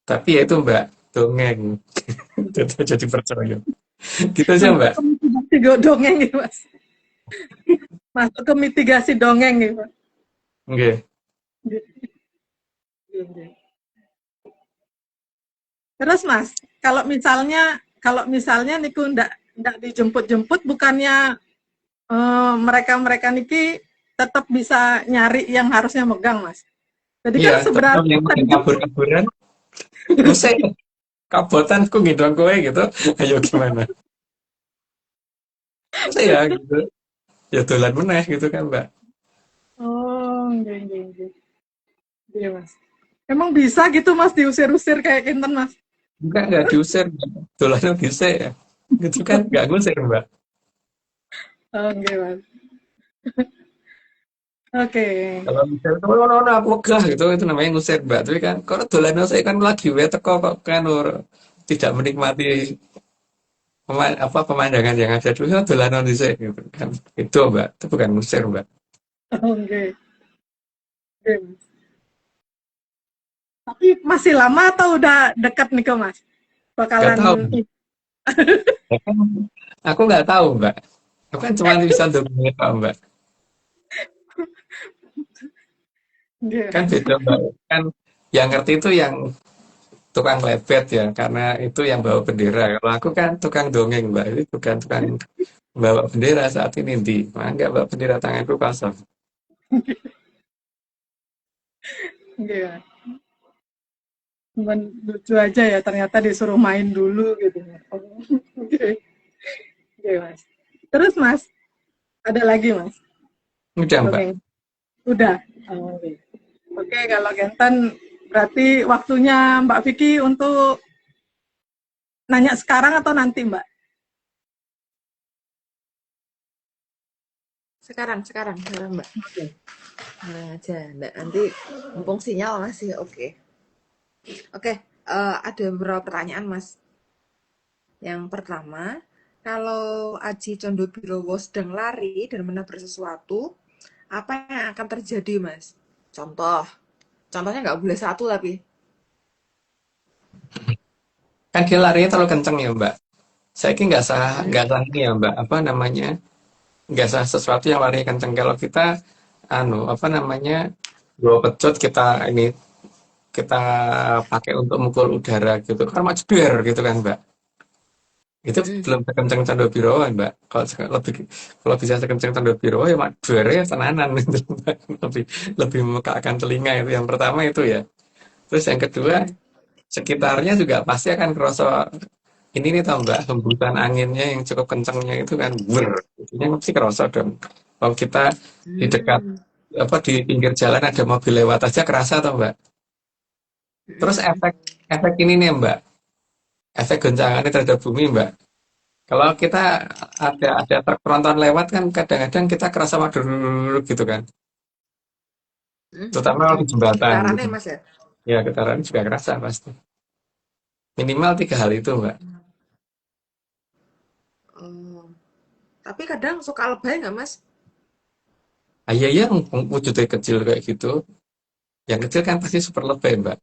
Tapi ya itu Mbak dongeng. Jadi percaya. Gitu aja Masuk Mbak. ke mitigasi dongeng gitu, Mas. Masuk ke mitigasi dongeng gitu. Oke. Terus Mas, kalau misalnya niku ndak dijemput-jemput, bukannya mereka-mereka niki tetap bisa nyari yang harusnya megang, Mas. Jadi Iya, kan tetap sebenarnya yang nggak dijemput. kabur-kaburan. Usai kabotan ku ngidong kowe gitu. Ayo gimana? Usai ya gitu. Ya dolan meneh gitu kan, Mbak. Oh, nggih, nggih, nggih. Iya, Mas. Emang bisa gitu, Mas, diusir-usir kayak kinten, Mas? Enggak diusir. Dolannya bisa ya. Gitu kan enggak ngusir, Mbak. Oh, nggih, Mas. Oke. Kalau misalnya aku wegah gitu itu namanya ngusir, Mbak. Tapi kan kalau dolan saya kan lagi wae teko kok kan tidak menikmati pemandangan yang ada dulu kan dolanan dhisik gitu kan. Itu, Mbak. Itu bukan ngusir, Mbak. Oh, nggih. Nggih, Mas. Tapi masih lama atau udah dekat nih, Mas? Enggak Bakalan tahu. Ya kan, aku nggak tahu, Mbak. Aku kan cuma bisa dongeng Pak, Mbak. nggih, Kan Mas. beda, Mbak. Kan yang ngerti itu yang tukang lebet ya, karena itu yang bawa bendera. Kalau aku kan tukang dongeng, Mbak. Ini bukan tukang bawa bendera saat ini di. Nah, nggak bawa bendera tanganku kosong. Nggih, Mas. Cuman lucu aja ya, ternyata disuruh main dulu gitu. Oh, oke. Oke, Mas. Terus, Mas, ada lagi, Mas, Udah, Mbak. dongeng? Udah. Oh, oke. Oke, kalau Genten berarti waktunya Mbak Vicky untuk nanya sekarang atau nanti, Mbak? Sekarang, Mbak. Nah, aja. Nggak, nanti mumpung sinyal masih oke. Oke, ada beberapa pertanyaan, Mas. Yang pertama, kalau Aji Condobirowo sedang lari dan menabrak sesuatu, apa yang akan terjadi, Mas? Contohnya nggak boleh satu tapi. Kan dia larinya terlalu kenceng ya, Mbak. Saya ini nggak sah ini ya, Mbak. Apa namanya? Nggak sah sesuatu yang larinya kenceng. Kalau kita, apa namanya? Dua pecut kita pakai untuk mukul udara gitu. Kan maju der gitu kan, Mbak. Itu Mm-mm. belum sekenceng Candau Birowo, Mbak. Kalau bisa sekenceng Candau Birowo ya mak duere ya tenanan gitu, Mbak. Lebih lebih memekakkan telinga itu yang pertama itu ya. Terus yang kedua, Mm-mm. sekitarnya juga pasti akan kerasa ini nih tau Mbak, hembusan anginnya yang cukup kencengnya itu kan itunya mesti kerasa dong. Kalau kita di dekat Mm. di pinggir jalan ada mobil lewat aja kerasa tau Mbak. Terus Mm-mm. efek efek ini nih Mbak, efek goncangannya terhadap bumi Mbak. Kalau kita ada truk tronton lewat kan kadang-kadang kita kerasa waduh gitu kan. Mm-mm. Terutama kalau di jembatan Getarannya gitu. Mas ya. Ya getaran juga kerasa pasti. Minimal 3 hal itu Mbak. Oh. Tapi kadang suka lebay nggak Mas? Ah, iya ya wujudnya kecil kayak gitu. Yang kecil kan pasti super lebay Mbak.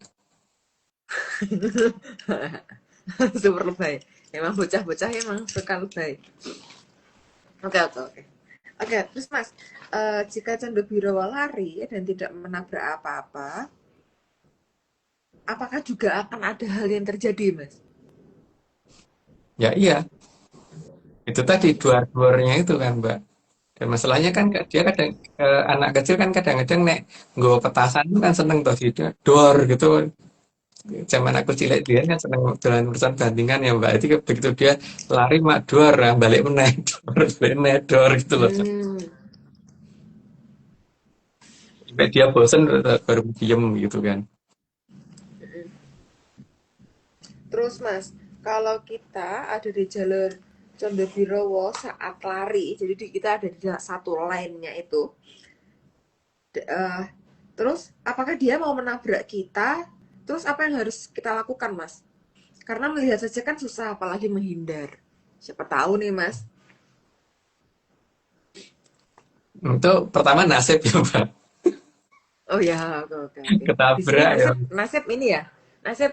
Super lebay. Emang bocah-bocah emang suka lebay. Oke, oke, oke. Oke, terus Mas, jika Candau Birowo lari dan tidak menabrak apa-apa, apakah juga akan ada hal yang terjadi, Mas? Ya iya, itu tadi duar-duarnya itu kan Mbak. Dan masalahnya kan dia kadang anak kecil kan kadang-kadang nek nggawa petasan itu kan seneng toh gitu. Dor gitu. Zaman aku cilik dia kan seneng dolan urusan bandingan ya Mbak. Itu begitu dia lari mak dor, nah, balik meneh dor, balik meneh dor gitu loh. Hmm. Sampai dia bosen baru diem gitu kan. Terus Mas, kalau kita ada di jalur Candau Birowo saat lari, jadi kita ada di satu line-nya itu, eh, terus apakah dia mau menabrak kita? Terus apa yang harus kita lakukan, Mas? Karena melihat saja kan susah, apalagi menghindar. Siapa tahu nih, Mas. Itu pertama nasib ya Mbak. Oh ya, oke, oke, oke. Di sini Ketabrak ya. nasib, nasib ini ya, nasib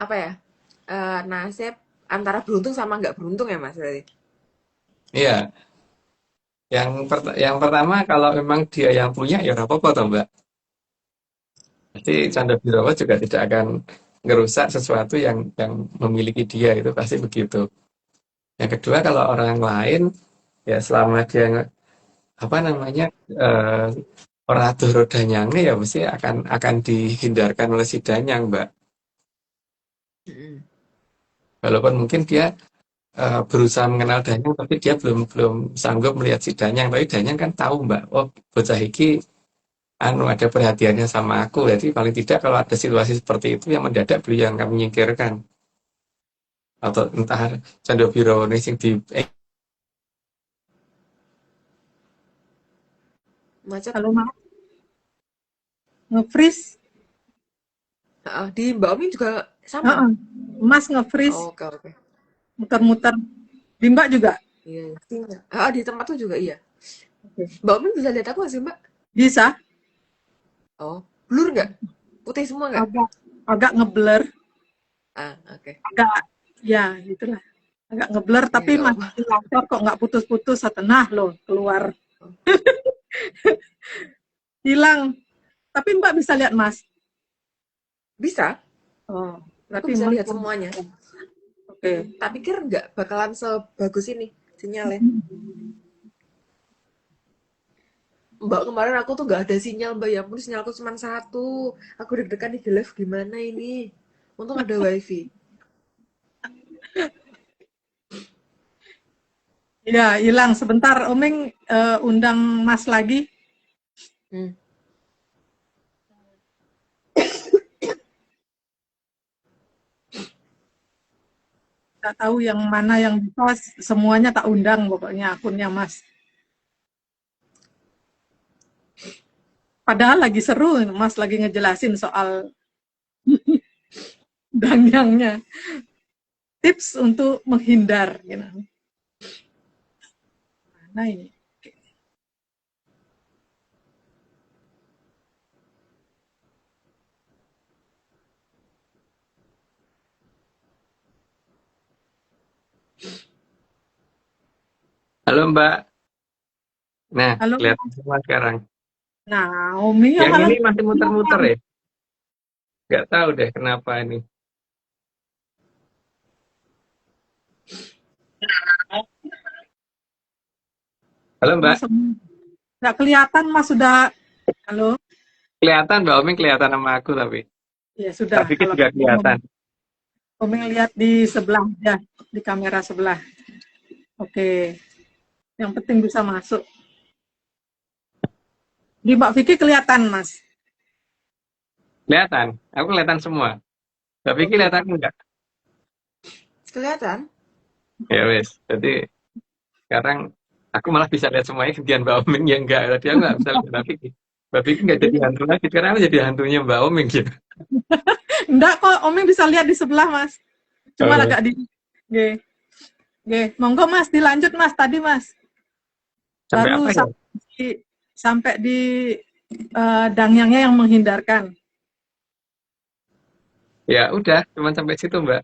apa ya? Nasib antara beruntung sama nggak beruntung ya, Mas? Berarti. Iya, yang pertama kalau memang dia yang punya ya nggak apa-apa toh Mbak. Pasti Canda Birowo juga tidak akan ngerusak sesuatu yang memiliki dia itu pasti begitu. Yang kedua kalau orang lain ya selama dia apa namanya eh, ora adoh rodanyangnya ya mesti akan dihindarkan oleh si danyang Mbak. Mm-mm. Walaupun mungkin dia berusaha mengenal danyang tapi dia belum belum sanggup melihat si danyang tapi danyang kan tahu Mbak. Oh bocah iki ada perhatiannya sama aku. Jadi paling tidak kalau ada situasi seperti itu yang mendadak beliau yang kami menyingkirkan atau entah Canda Birowo ini sing di Macet. Kalau mau nge-freeze, Di Mbak Omi juga sama. heeh, Mas nge-freeze, Oh, oke, oke. muter-muter. Di Mbak juga? Iya, iya. Di tempat tuh juga iya. Oke. Mbak Omi bisa lihat aku nggak sih, Mbak? Bisa, Oh, blur nggak? Putih semua nggak? agak agak ngeblur, Oke. agak ya itulah, agak ngeblur Ya, tapi nggak apa-apa. masih lancar kok nggak putus-putus setengah loh keluar hilang. Tapi Mbak bisa lihat Mas. Bisa, Oh, aku berarti bisa Mas. lihat semuanya. Oke. Tak pikir nggak bakalan sebagus ini sinyalnya. Mbak, kemarin aku tuh nggak ada sinyal, Mbak. Ya ampun, sinyalku cuma satu. Aku deg-degan di live gimana ini. Untung ada wifi. Ya, hilang sebentar. Omeng undang Mas lagi. Hmm. Tak tahu yang mana yang bisa, semuanya tak undang pokoknya akunnya Mas. Padahal lagi seru, Mas lagi ngejelasin soal dangyangnya. Tips untuk menghindar, gitu. Mana ini? halo Mbak. Nah, Halo. kelihatan semua sekarang. Nah, Omi Yang malah ini masih muter-muter ya? Nggak tahu deh kenapa ini. Halo Mbak, Mas, nggak kelihatan Mas sudah. Halo, kelihatan Mbak Oming kelihatan sama aku tapi. ya Tak sudah. pikir Kalau juga kelihatan. Omeng lihat di sebelah ya, di kamera sebelah. Oke, yang penting bisa masuk. Di Mbak Vicky kelihatan Mas. Kelihatan, aku kelihatan semua. Tak pikir Oke, kelihatan enggak? Kelihatan? Ya wes, jadi sekarang aku malah bisa lihat semuanya gantian Mbak Oming yang enggak. Tadi aku nggak bisa lihat Mbak Vicky. Mbak Vicky nggak jadi hantu lagi, sekarang aku jadi hantunya Mbak Oming gitu. enggak kok, Omeng bisa lihat di sebelah Mas. Cuma Oh, agak di. Oke, oke, monggo Mas, dilanjut Mas tadi Mas. sampai Baru apa ya? sampai di dangyangnya yang menghindarkan. Ya udah, cuma sampai situ Mbak.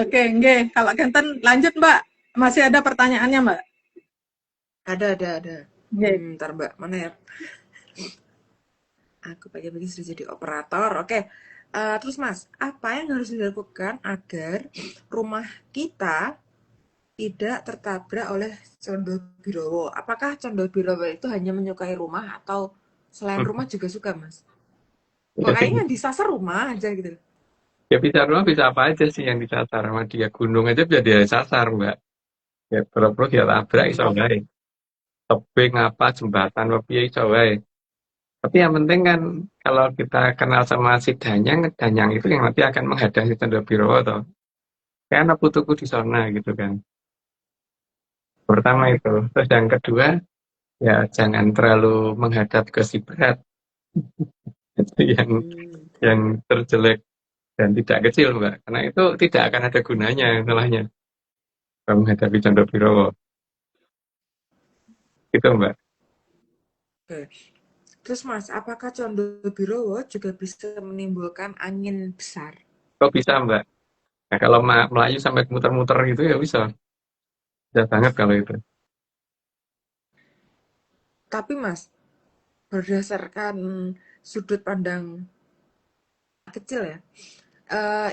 Oke, nggih. Kalau Kenten lanjut Mbak. Masih ada pertanyaannya Mbak? Ada. Nggih. Ntar Mbak, mana ya? Aku pagi-pagi sudah jadi operator. Oke. Terus Mas, apa yang harus dilakukan agar rumah kita tidak tertabrak oleh Condo Birowo? Apakah Condo Birowo itu hanya menyukai rumah atau selain rumah juga suka, Mas? Kok kayaknya yang disasar rumah aja gitu. Ya bisa rumah bisa apa aja sih yang disasar sama dia. Gunung aja bisa dia sasar Mbak. Ya terus dia tabrak iso Hmm. wae. Tebing apa jembatan apa piye iso wae. Tapi yang penting kan kalau kita kenal sama si Danyang itu yang nanti akan menghadang si Candra Birowo toh. Kayak anak putuku di sana gitu kan. Pertama itu. Terus yang kedua, ya jangan terlalu menghadap ke si berat. Itu Hmm. yang terjelek dan tidak kecil Mbak. Karena itu tidak akan ada gunanya salahnya kalau menghadapi Candra Birowo. Gitu Mbak. Oke. Terus Mas, apakah Condo Birowo juga bisa menimbulkan angin besar? Kok bisa Mbak? Nah, kalau Melayu sampai muter-muter gitu ya bisa. Bisa banget kalau itu. Tapi Mas, berdasarkan sudut pandang kecil ya,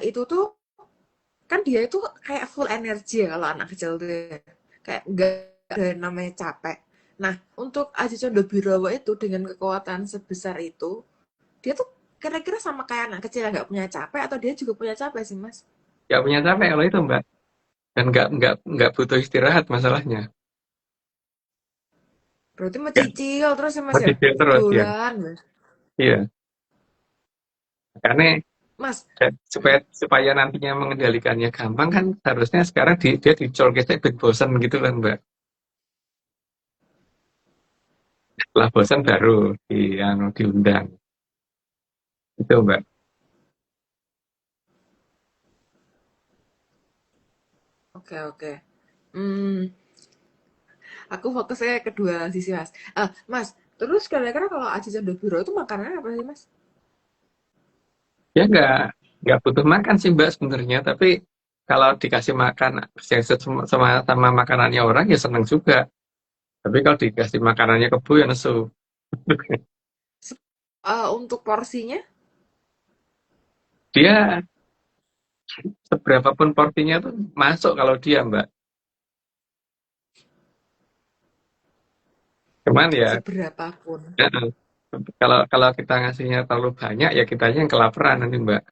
itu tuh kan dia itu kayak full energi ya kalau anak kecil tuh ya. Kayak nggak ada yang namanya capek. Nah, untuk Aji Condo Birowo itu dengan kekuatan sebesar itu, dia tuh kira-kira sama kayak anak kecil yang nggak punya capek atau dia juga punya capek sih, Mas? Gak punya capek kalau itu Mbak. Dan nggak butuh istirahat masalahnya. Berarti Ya, mencicil terus ya, Mas ya? dicicil terus ya. Dolan, Mas. Iya. Karena Mas, supaya nantinya mengendalikannya gampang kan harusnya sekarang dia dicol gesek ben bosen gitu kan Mbak. Setelah bosan baru diundang. Itu Mbak. oke. Hmm, aku fokusnya kedua sisi, Mas. Mas, terus kira-kira kalau Aji Condo Birowo itu makanannya apa sih, Mas? Ya nggak butuh makan sih Mbak sebenarnya, tapi kalau dikasih makan yang sama makanannya orang ya seneng juga. Tapi kalau dikasih makanannya kebo ya nesu. Untuk porsinya? Dia seberapa pun porsinya tuh masuk kalau dia Mbak. Cuman ya Seberapapun. ya, kalau kita ngasihnya terlalu banyak ya kitanya yang kelaparan nanti Mbak.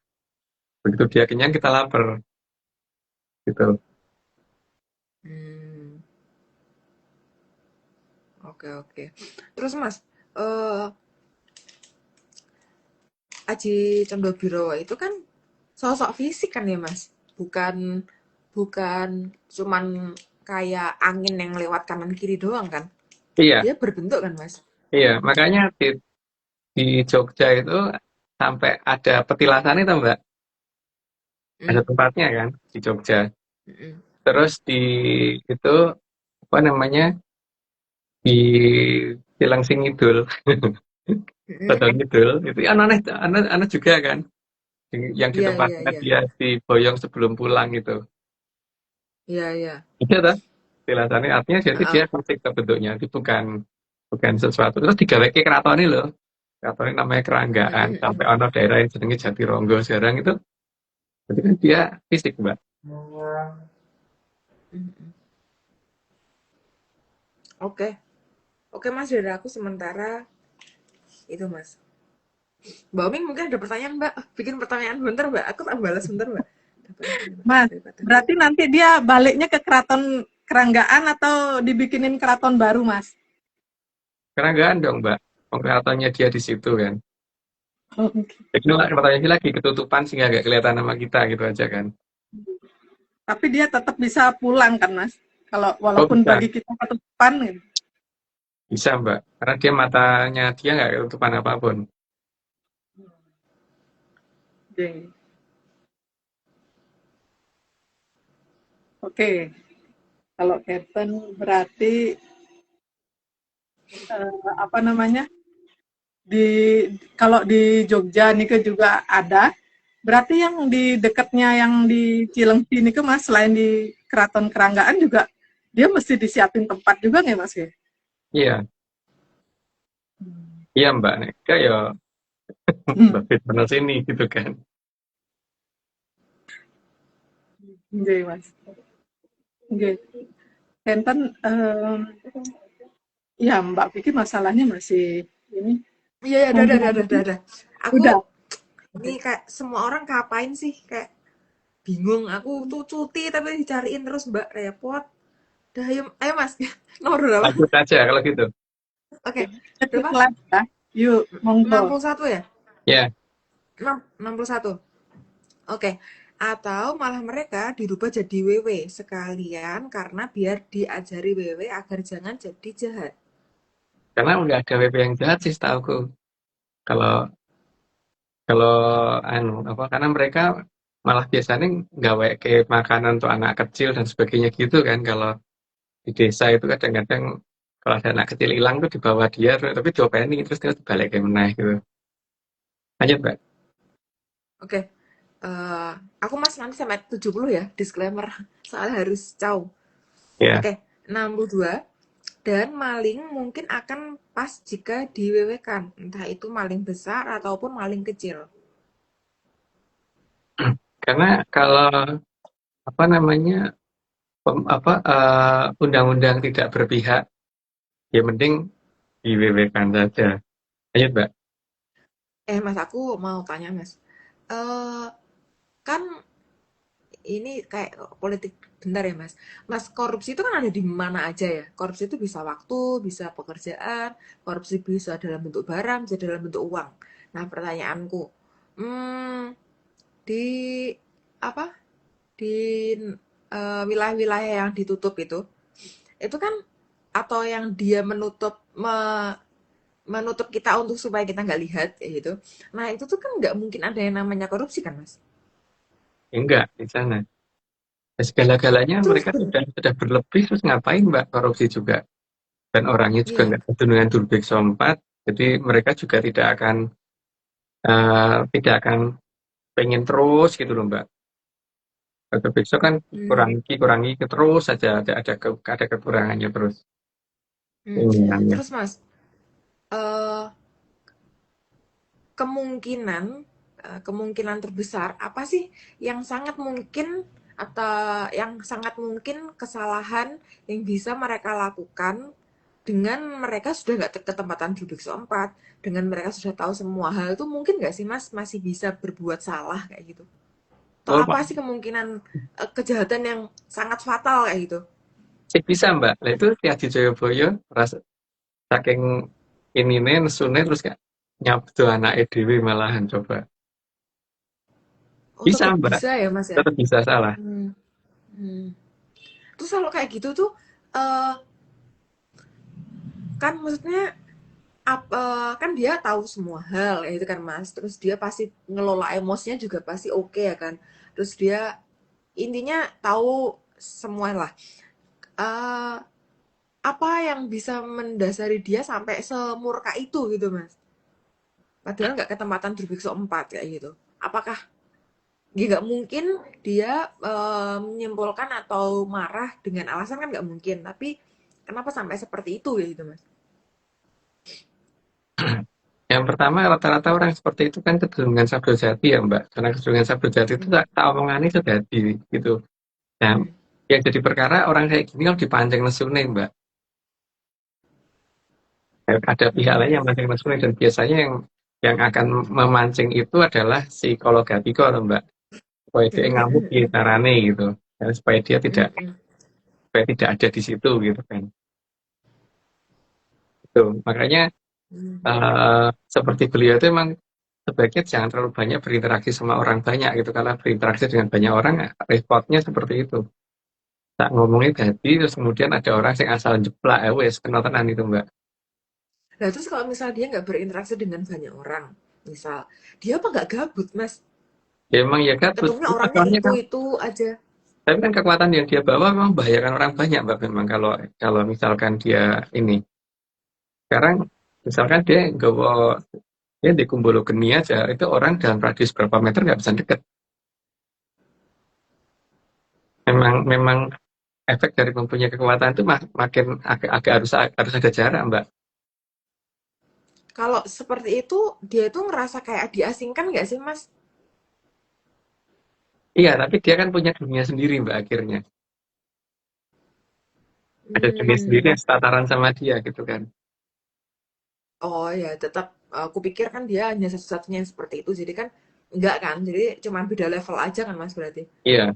Begitu dia kenyang kita lapar gitu. Hmm, oke. Terus Mas, eh Aji Condo Birowo itu kan sosok fisik kan ya Mas? Bukan bukan cuman kayak angin yang lewat kanan kiri doang kan? Iya, Dia berbentuk kan Mas? iya. Makanya di Jogja itu sampai ada petilasan itu Mbak. Ada Hmm, tempatnya kan di Jogja. mm-mm. Terus di itu apa namanya di Cilengsi Ngidul, Soto Mm-mm. Ngidul itu aneh juga kan, yang di tempatnya Iya. dia di Boyong sebelum pulang itu. Iya. Iya toh, petilasannya artinya jadi dia Heeh. fisik bentuknya itu bukan bukan sesuatu. Terus digawe ke keraton ini loh, keraton ini namanya Keranggaan. Sampai Mm-mm. ono daerah yang jenenge Jatironggo sekarang itu Itu kan dia fisik, Mbak. Mm-mm. Oke, oke Mas, dari aku sementara itu Mas. Mbak Oming mungkin ada pertanyaan Mbak. Bikin pertanyaan bentar Mbak. Aku tak balas bentar Mbak. Mas, berarti nanti dia baliknya ke keraton Keranggaan atau dibikinin keraton baru, Mas? Keranggaan dong, Mbak. Keratonnya dia di situ kan. Oke. Jadi keratonnya lagi ketutupan sehingga nggak kelihatan nama kita gitu aja kan. Tapi dia tetap bisa pulang kan, Mas? Kalau Oh, walaupun bisa. bagi kita ketutupan gitu. Bisa, Mbak. Karena dia matanya dia nggak ketutupan apapun. Oke. Oke. Kalau Captain berarti apa namanya? Di kalau di Jogja nih juga ada. Berarti yang di dekatnya yang di Cilengsi nih Mas, selain di Keraton Keranggaan juga dia mesti disiapin tempat juga nggak Mas ya? Iya, iya Mbak. Nek ya Mbak bener sini gitu kan. Oke Mas. Oke. Enten ya Mbak pikir masalahnya masih ini. Iya, ya, udah. Aku Udah. ini kayak semua orang ngapain sih? Kayak bingung. Aku tuh cuti tapi dicariin terus Mbak, repot. Udah, ayo Mas. Nomor berapa? Lanjut aja kalau gitu. Oke, Lanjut berapa? kelas ya. Yuk, monggo. 61 ya? Ya, 61. Oke. Atau malah mereka dirubah jadi WW sekalian karena biar diajari WW agar jangan jadi jahat. karena udah ada WP yang jahat sih setahuku. Kalau kalau apa karena mereka malah biasanya gawe ke makanan untuk anak kecil dan sebagainya gitu kan. Kalau di desa itu kadang-kadang kalau ada anak kecil hilang tuh dibawa dia tapi diopeni terus balik ke meneh gitu. Lanjut, Mbak. Oke. eh aku Mas nanti sampai 70 ya, disclaimer. Soalnya harus caw. Ya, Oke, 62. Dan maling mungkin akan pas jika diwewekan, entah itu maling besar ataupun maling kecil. karena kalau apa namanya undang-undang tidak berpihak ya mending diwewekan saja. Lanjut, Mbak. Mas, aku mau tanya Mas. Eh, kan ini kayak politik bentar ya Mas. Mas, korupsi itu kan ada di mana aja ya. Korupsi itu bisa waktu, bisa pekerjaan, korupsi bisa dalam bentuk barang, bisa dalam bentuk uang. Nah, pertanyaanku, hmm, di apa? Di wilayah-wilayah yang ditutup itu kan atau yang dia menutup kita untuk supaya kita nggak lihat kayak gitu. Nah, itu tuh kan nggak mungkin ada yang namanya korupsi kan, Mas? Enggak di sana. Ya, segala-galanya Itu mereka sudah berlebih terus ngapain Mbak korupsi juga dan orangnya juga iya. nggak tentu dengan Durbekso 4 jadi mereka juga tidak akan pengen terus gitu loh Mbak. Kalau Durbekso kan Hmm, kurangi terus saja ada kekurangannya terus hmm. keinginannya. Terus Mas, eh kemungkinan kemungkinan terbesar apa sih yang sangat mungkin atau yang sangat mungkin kesalahan yang bisa mereka lakukan dengan mereka sudah nggak ketempatan duduk seempat, dengan mereka sudah tahu semua hal itu mungkin nggak sih Mas masih bisa berbuat salah kayak gitu? Atau Oh, apa sih kemungkinan kejahatan yang sangat fatal kayak gitu? sih bisa Mbak. Nah, itu Adi Joyoboyo rasa saking ini nesune terus kayak nyabdo anak EDW malahan coba. Oh, Bisa tetap Mbak, bisa ya Mas ya? tetap bisa salah. Hmm. Hmm. Terus kalau kayak gitu tuh eh kan maksudnya kan dia tahu semua hal ya itu kan Mas. Terus dia pasti ngelola emosinya juga pasti oke ya kan. Terus dia intinya tahu semua lah. Eh, apa yang bisa mendasari dia sampai semurka itu gitu Mas? Padahal nggak ketempatan Durbekso 4 kayak gitu. Apakah ya nggak mungkin dia menyimpulkan atau marah dengan alasan kan nggak mungkin. Tapi kenapa sampai seperti itu ya gitu Mas? Yang pertama rata-rata orang seperti itu kan kecenderungan sabrojati ya Mbak. Karena kecenderungan sabrojati itu Hmm. tak omongannya itu jadi gitu. Nah, Hmm. yang jadi perkara orang kayak gini kalau dipancing nesune Mbak. Ada pihak lain yang Hmm. memancing nesune dan biasanya yang akan memancing itu adalah si kologatiko loh Mbak. Supaya dia Hmm. ngamuk di Hmm. carane gitu. Dan Hmm. Hmm. supaya tidak ada di situ gitu kan. Gitu. Makanya Hmm. seperti beliau itu emang sebaiknya jangan terlalu banyak berinteraksi sama orang banyak gitu karena berinteraksi dengan banyak orang repotnya seperti itu tak ngomongin tadi terus kemudian ada orang yang asal jeplak ya wes kenal tenan itu Mbak. Nah, terus kalau misal dia nggak berinteraksi dengan banyak orang, misal dia apa nggak gabut, Mas? Ya emang ya gabut Ketemunya cuma orangnya soalnya kan itu aja. tapi kan kekuatan yang dia bawa memang membahayakan orang banyak Mbak memang kalau kalau misalkan dia ini sekarang misalkan dia di Kumbolo Geni aja itu orang dalam radius berapa meter nggak bisa deket memang efek dari mempunyai kekuatan itu makin agak harus ada jarak Mbak. Kalau seperti itu, dia itu ngerasa kayak diasingkan nggak sih, Mas? Iya, tapi dia kan punya dunia sendiri Mbak akhirnya. Ada dunia sendiri Hmm. yang setataran sama dia gitu kan. Oh ya, tetap aku pikir kan dia hanya satu-satunya yang seperti itu. Jadi kan enggak kan? Jadi cuma beda level aja kan, Mas, berarti. Iya,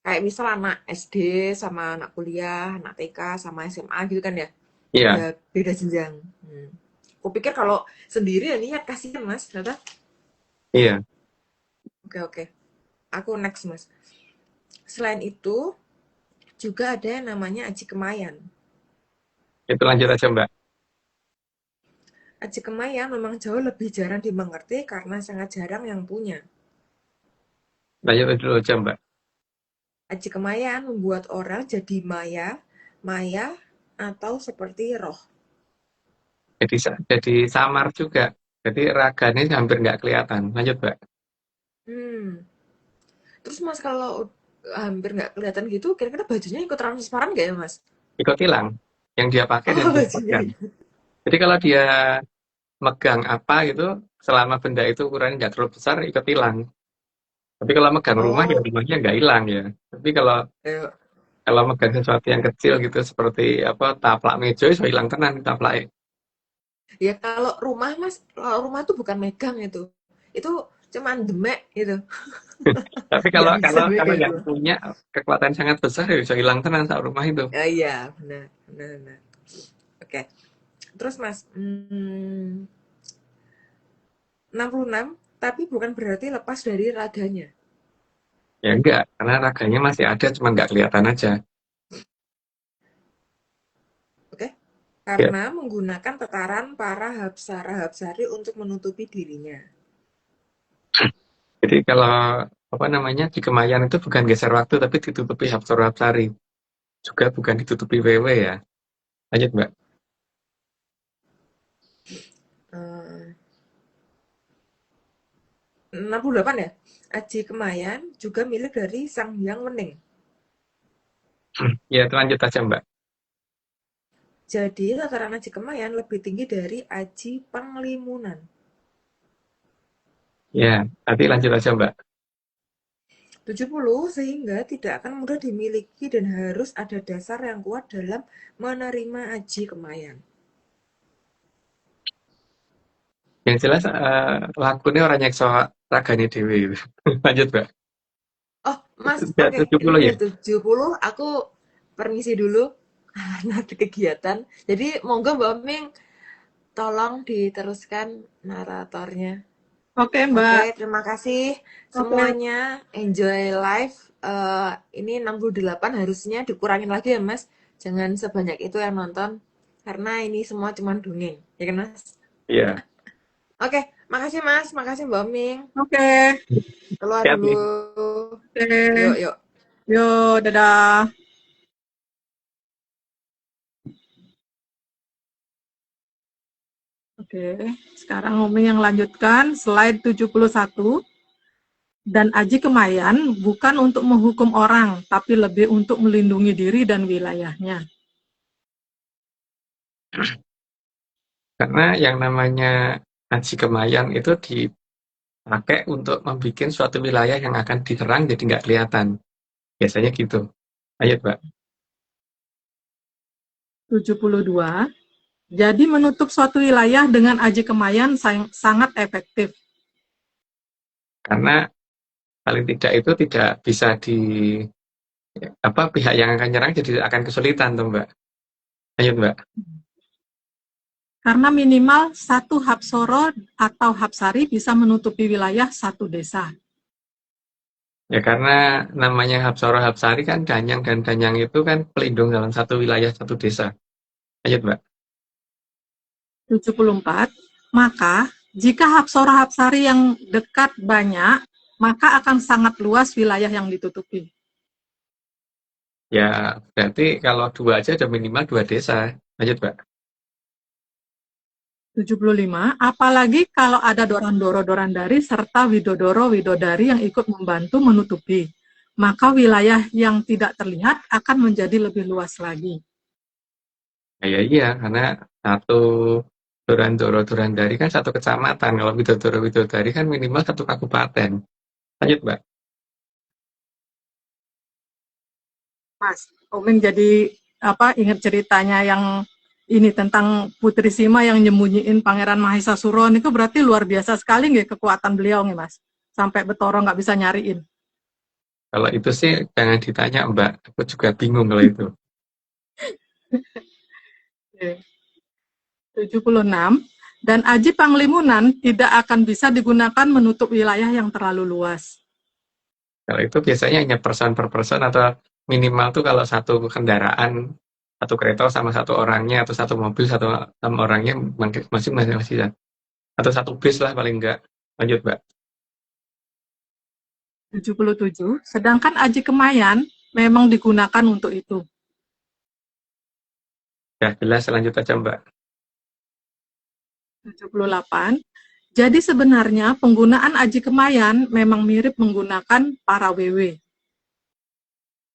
Kayak misal anak SD sama anak kuliah, anak TK sama SMA gitu kan ya. iya, Beda beda jenjang. Hmm. Aku pikir kalau sendiri ya niat kasihan, Mas, ternyata. iya. Oke, oke. Aku next, Mas. Selain itu, juga ada yang namanya aji kemayan. Itu lanjut aja Mbak. Aji kemayan memang jauh lebih jarang dimengerti karena sangat jarang yang punya. Lanjut dulu aja Mbak. Aji kemayan membuat orang jadi maya, maya, atau seperti roh. Jadi samar juga. Jadi raganya hampir nggak kelihatan. Lanjut Mbak. Hmm. Terus Mas kalau hampir nggak kelihatan gitu, kira-kira bajunya ikut transparan nggak ya Mas? Ikut hilang. Yang dia pakai dan Oh, dia bajunya pegang. ikut. Jadi kalau dia megang apa gitu, selama benda itu ukurannya nggak terlalu besar, ikut hilang. Tapi kalau megang rumah, ya Oh, rumahnya nggak hilang ya. Tapi kalau ayo. kalau megang sesuatu yang kecil gitu, seperti apa taplak meja, itu hilang tenan taplak. Ya kalau rumah Mas, kalau rumah tuh bukan megang itu. Itu cuman demek gitu. Tapi Nggak kalau bisa kalau kalau megang nggak rumah. punya kekuatan sangat besar ya bisa hilang tenan sak rumah itu. Oh iya, benar, benar, benar. Oke. Terus Mas, 66, tapi bukan berarti lepas dari raganya. Ya enggak, karena raganya masih ada, cuma nggak kelihatan aja. Oke? Ya, Karena menggunakan tataran para hapsara-hapsari untuk menutupi dirinya. jadi kalau apa namanya di Kemayan itu bukan geser waktu, tapi ditutupi Hapsara-Hapsari. Juga bukan ditutupi WW ya. Lanjut Mbak. Eh, 68 ya? Aji Kemayan juga milik dari Sang Hyang Wening. Ya, itu lanjut aja Mbak. Jadi tataran Aji Kemayan lebih tinggi dari Aji Panglimunan. Ya, nanti lanjut aja Mbak. 70 sehingga tidak akan mudah dimiliki dan harus ada dasar yang kuat dalam menerima Aji Kemayan. Yang jelas lakunya orang nyekso raganya Dewi. Lanjut Mbak. Oh, Mas, Ya, oke, ini 70 ya. udah 70. Aku permisi dulu karena ada kegiatan. Jadi, monggo Mbak Ming, tolong diteruskan naratornya. Oke, Oke, Mbak. terima kasih Oke. semuanya. Enjoy live. Ini 68 harusnya dikurangin lagi ya, Mas. Jangan sebanyak itu yang nonton. Karena ini semua cuma dongeng. Ya kan, Mas? Iya. Oke, makasih Mas. Makasih Mbak Ming. Oke. Keluar dulu. Hati-hati. Yuk, Oke. yuk. Yo, dadah. Oke, sekarang Umi yang lanjutkan slide 71. Dan Aji Kemayan bukan untuk menghukum orang, tapi lebih untuk melindungi diri dan wilayahnya. Karena yang namanya Aji Kemayan itu dipakai untuk membuat suatu wilayah yang akan diterang jadi nggak kelihatan. Biasanya gitu. Ayo, Mbak. 72. Jadi menutup suatu wilayah dengan aji kemayan sangat efektif. Karena paling tidak itu tidak bisa pihak yang akan nyerang jadi akan kesulitan tuh, Mbak. Ayo, Mbak. Karena minimal satu hapsoro atau hapsari bisa menutupi wilayah satu desa. Ya karena namanya Hapsoro Hapsari kan Danyang dan Danyang itu kan pelindung dalam satu wilayah satu desa. Ayo, Mbak. 74. Maka jika hapsoro hapsari yang dekat banyak, maka akan sangat luas wilayah yang ditutupi. Ya berarti kalau 2 aja ada minimal 2 desa. Lanjut, Mbak. 75. Apalagi kalau ada dorandoro-dorandari serta widodoro-widodari yang ikut membantu menutupi, maka wilayah yang tidak terlihat akan menjadi lebih luas lagi. Ya iya, karena satu Dorandoro Dorandari kan satu kecamatan. Kalau Widodoro Widodari kan minimal satu kabupaten. Lanjut, Mbak. Mas, Omeng jadi ingat ceritanya yang ini tentang Putri Sima yang nyembunyiin Pangeran Mahisasuro, itu berarti luar biasa sekali nggak kekuatan beliau nih, Mas. Sampai Betoro nggak bisa nyariin. Kalau itu sih jangan ditanya, Mbak. Aku juga bingung kalau itu. 76. Dan Aji Panglimunan tidak akan bisa digunakan menutup wilayah yang terlalu luas. Kalau itu biasanya hanya person per person atau minimal tuh kalau satu kendaraan, satu kereta sama satu orangnya, atau satu mobil satu sama orangnya masih bisa. Atau satu bis lah paling enggak. Lanjut, Mbak. 77. Sedangkan Aji Kemayan memang digunakan untuk itu. Ya jelas, lanjut aja, Mbak. 78. Jadi sebenarnya penggunaan Aji Kemayan memang mirip menggunakan para wewe.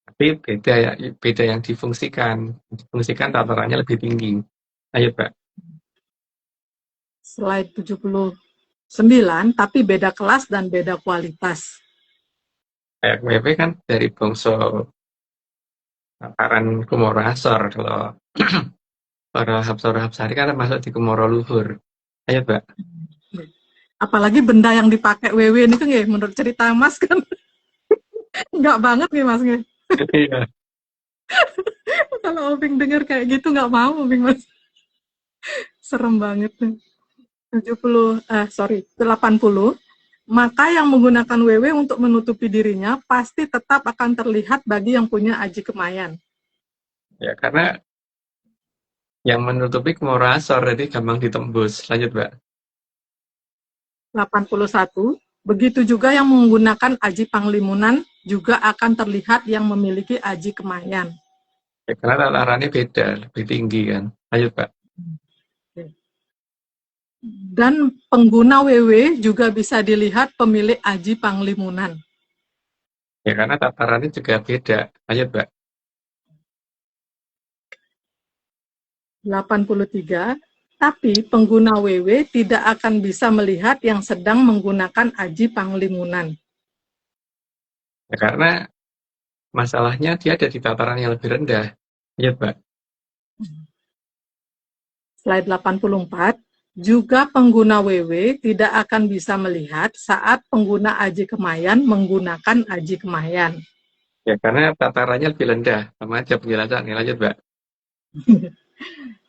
Tapi beda yang difungsikan. Difungsikan tatarannya lebih tinggi. Ayo, Mbak. Slide 79, tapi beda kelas dan beda kualitas. Kayak WP kan dari bangsa tataran Kumoro Asor. Kalau para Hapsara Hapsari kan masuk di Kumoro Luhur. Ayo, Mbak. Apalagi benda yang dipakai wewe ini kan ya, menurut cerita Mas kan nggak banget nih Mas. Iya. Kalau Oping denger kayak gitu nggak mau Oping, Mas. Serem banget nih. 80. Maka yang menggunakan WW untuk menutupi dirinya pasti tetap akan terlihat bagi yang punya Aji Kemayan. Ya, karena yang menutupi Kumoro Asor, jadi gampang ditembus. Lanjut, Mbak. 81. Begitu juga yang menggunakan Aji Panglimunan juga akan terlihat yang memiliki Aji Kemayan. Ya, karena tatarannya beda, lebih tinggi kan. Lanjut, Pak. Dan pengguna WW juga bisa dilihat pemilik Aji Panglimunan. Ya, karena tatarannya juga beda. Lanjut, Pak. 83. Tapi pengguna WW tidak akan bisa melihat yang sedang menggunakan Aji Panglimunan. Ya, karena masalahnya dia ada di tataran yang lebih rendah. Lanjut, Pak. Slide 84. Juga pengguna WW tidak akan bisa melihat saat pengguna Aji Kemayan menggunakan Aji Kemayan. Ya, karena tatarannya lebih rendah. Sama aja penjelasannya. Lanjut, Mbak.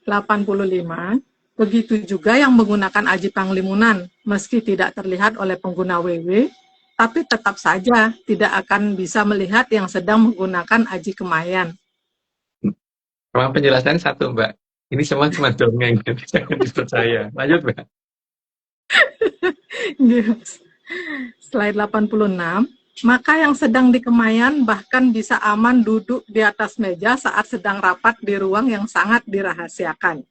85. Begitu juga yang menggunakan Aji Panglimunan, meski tidak terlihat oleh pengguna WW, tapi tetap saja tidak akan bisa melihat yang sedang menggunakan Aji Kemayan. Memang penjelasannya satu, Mbak. Ini semua cuma dongeng, jangan dipercaya. Lanjut, Mbak. Slide 86. Maka yang sedang di Kemayan bahkan bisa aman duduk di atas meja saat sedang rapat di ruang yang sangat dirahasiakan.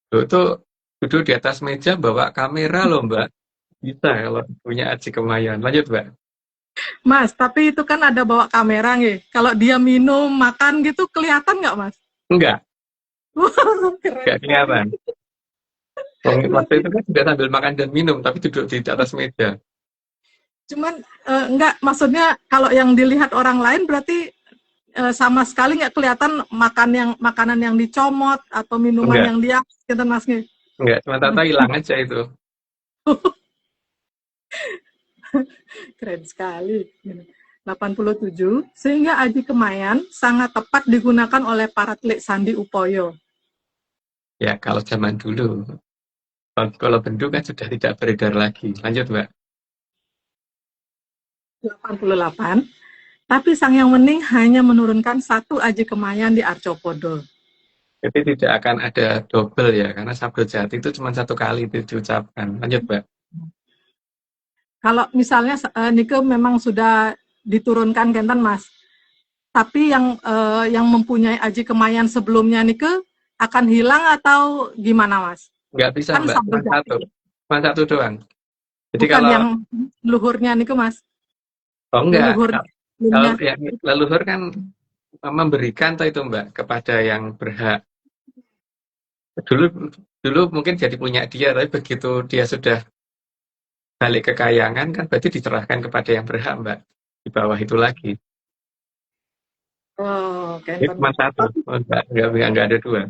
Itu duduk di atas meja bawa kamera loh, Mbak. Bisa kalau punya Aji Kemayan. Lanjut, Mbak. Mas, tapi itu kan ada bawa kamera nih. Kalau dia minum, makan gitu kelihatan nggak, Mas? Enggak, Keren. enggak kelihatan. Waktu itu kan juga sambil makan dan minum, tapi duduk di atas meja. Cuman enggak, maksudnya kalau yang dilihat orang lain berarti sama sekali nggak kelihatan makanan yang dicomot atau minuman Enggak, yang dia gitu Mas. enggak. Cuma Tata hilang aja itu. Keren sekali. 87, sehingga Aji Kemayan sangat tepat digunakan oleh para telik sandi Upoyo. Ya, kalau zaman dulu. Kalau bendu kan sudah tidak beredar lagi. Lanjut, Mbak. 88, tapi Sang Hyang Wening hanya menurunkan satu Aji Kemayan di Arcopodo. Jadi tidak akan ada double ya, karena Sabdo Jati itu cuma satu kali itu diucapkan. Lanjut, Mbak. Kalau misalnya Nike memang sudah diturunkan Kenten Mas, tapi yang mempunyai Aji Kemayan sebelumnya Nike akan hilang atau gimana Mas? Nggak bisa, Kan Mbak. Sabdo Cuma satu. Jati, Cuma satu doang. Jadi bukan kalau, yang leluhurnya Nike Mas. oh enggak. Leluhur Kalau sebelumnya. yang leluhur kan memberikan toh itu, Mbak, kepada yang berhak. Dulu mungkin jadi punya dia, tapi begitu dia sudah balik ke kayangan kan berarti diserahkan kepada yang berhak, Mbak. Di bawah itu lagi. Oh, Jadi Kenten cuma Mas. satu. Oh, enggak ada dua.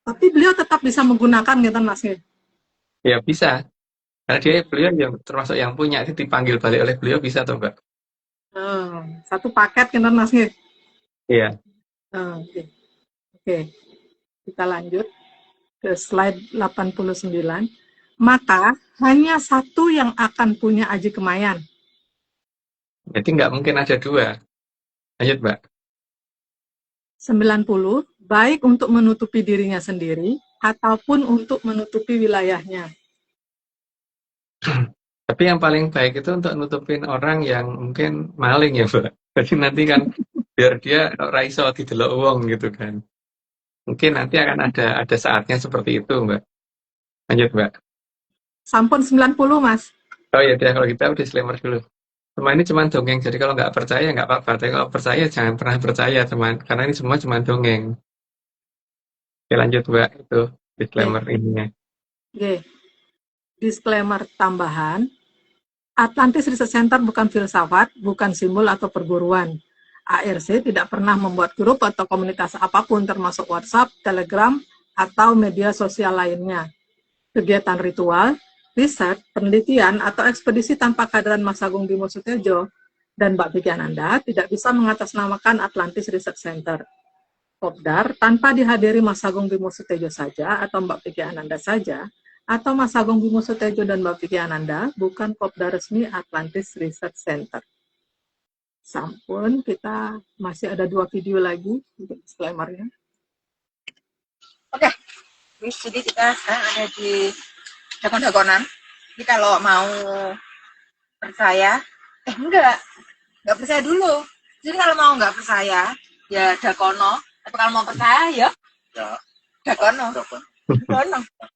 Tapi beliau tetap bisa menggunakan Kenten Mas. Ya bisa. Karena beliau yang termasuk yang punya, itu dipanggil balik oleh beliau bisa toh, Mbak. Oh, satu paket Kenten Mas. Iya. Oh, oke. Oke, kita lanjut ke slide 89. Maka hanya satu yang akan punya Aji Kemayan. Jadi nggak mungkin ada dua. Lanjut, Mbak. 90, baik untuk menutupi dirinya sendiri ataupun untuk menutupi wilayahnya. Tapi yang paling baik itu untuk nutupin orang yang mungkin maling ya, Mbak. Jadi nanti kan biar dia raiso didelok wong gitu kan. Mungkin nanti akan ada saatnya seperti itu, Mbak. Lanjut, Mbak. Sampun 90, Mas. Oh ya, kalau kita disclaimer dulu. Semua ini cuma dongeng, jadi kalau nggak percaya nggak apa-apa. Tapi kalau percaya jangan pernah percaya, teman. Karena ini semua cuma dongeng. Oke, lanjut, Mbak. Itu disclaimer ininya. Oke. Disclaimer tambahan. Atlantis Research Center bukan filsafat, bukan simbol atau perguruan. ARC tidak pernah membuat grup atau komunitas apapun termasuk WhatsApp, Telegram, atau media sosial lainnya. Kegiatan ritual, riset, penelitian, atau ekspedisi tanpa kehadiran Mas Agung Bimo Sutiojo dan Mbak Vicky Ananda tidak bisa mengatasnamakan Atlantis Research Center. Kopdar tanpa dihadiri Mas Agung Bimo Sutiojo saja atau Mbak Vicky Ananda saja, atau Mas Agung Bimo Sutiojo dan Mbak Vicky Ananda bukan Kopdar resmi Atlantis Research Center. Sampun, kita masih ada 2 video lagi untuk disclaimer-nya. Oke, jadi kita sekarang ada di dakon-dakonan. Jadi kalau mau percaya, enggak percaya dulu. Jadi kalau mau nggak percaya, ya dakono. Tapi kalau mau percaya, ya dakono.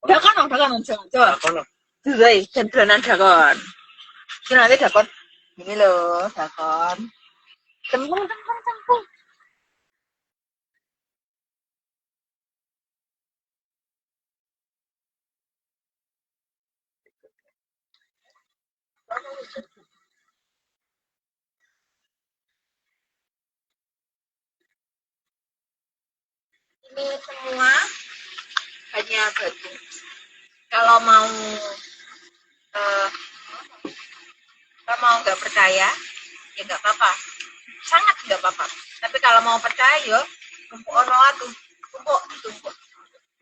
Dakono, coba. Durai, cenderan dakon. Jadi nanti dakon, ini loh, dakon. Cempung. Ini semua hanya batu. Kalau mau nggak percaya, ya nggak apa-apa. Sangat nggak apa-apa. Tapi kalau mau percaya, tumpuk orang tuh, tumpuk.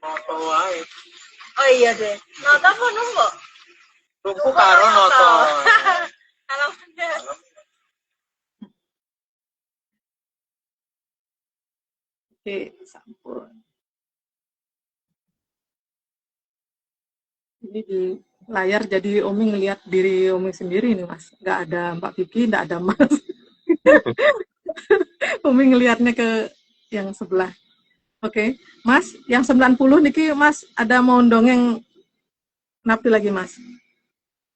Noto wae. Oh iya deh. Noto apa numpuk? Tumpuk karo noto. Kalau bener. Oke, sampun. Ini di layar jadi Umi ngelihat diri Umi sendiri nih Mas. Nggak ada Mbak Vicky, nggak ada Mas. Umi ngelihatnya ke yang sebelah. Oke, Mas, yang 90 niki Mas ada mau dongeng napi lagi Mas.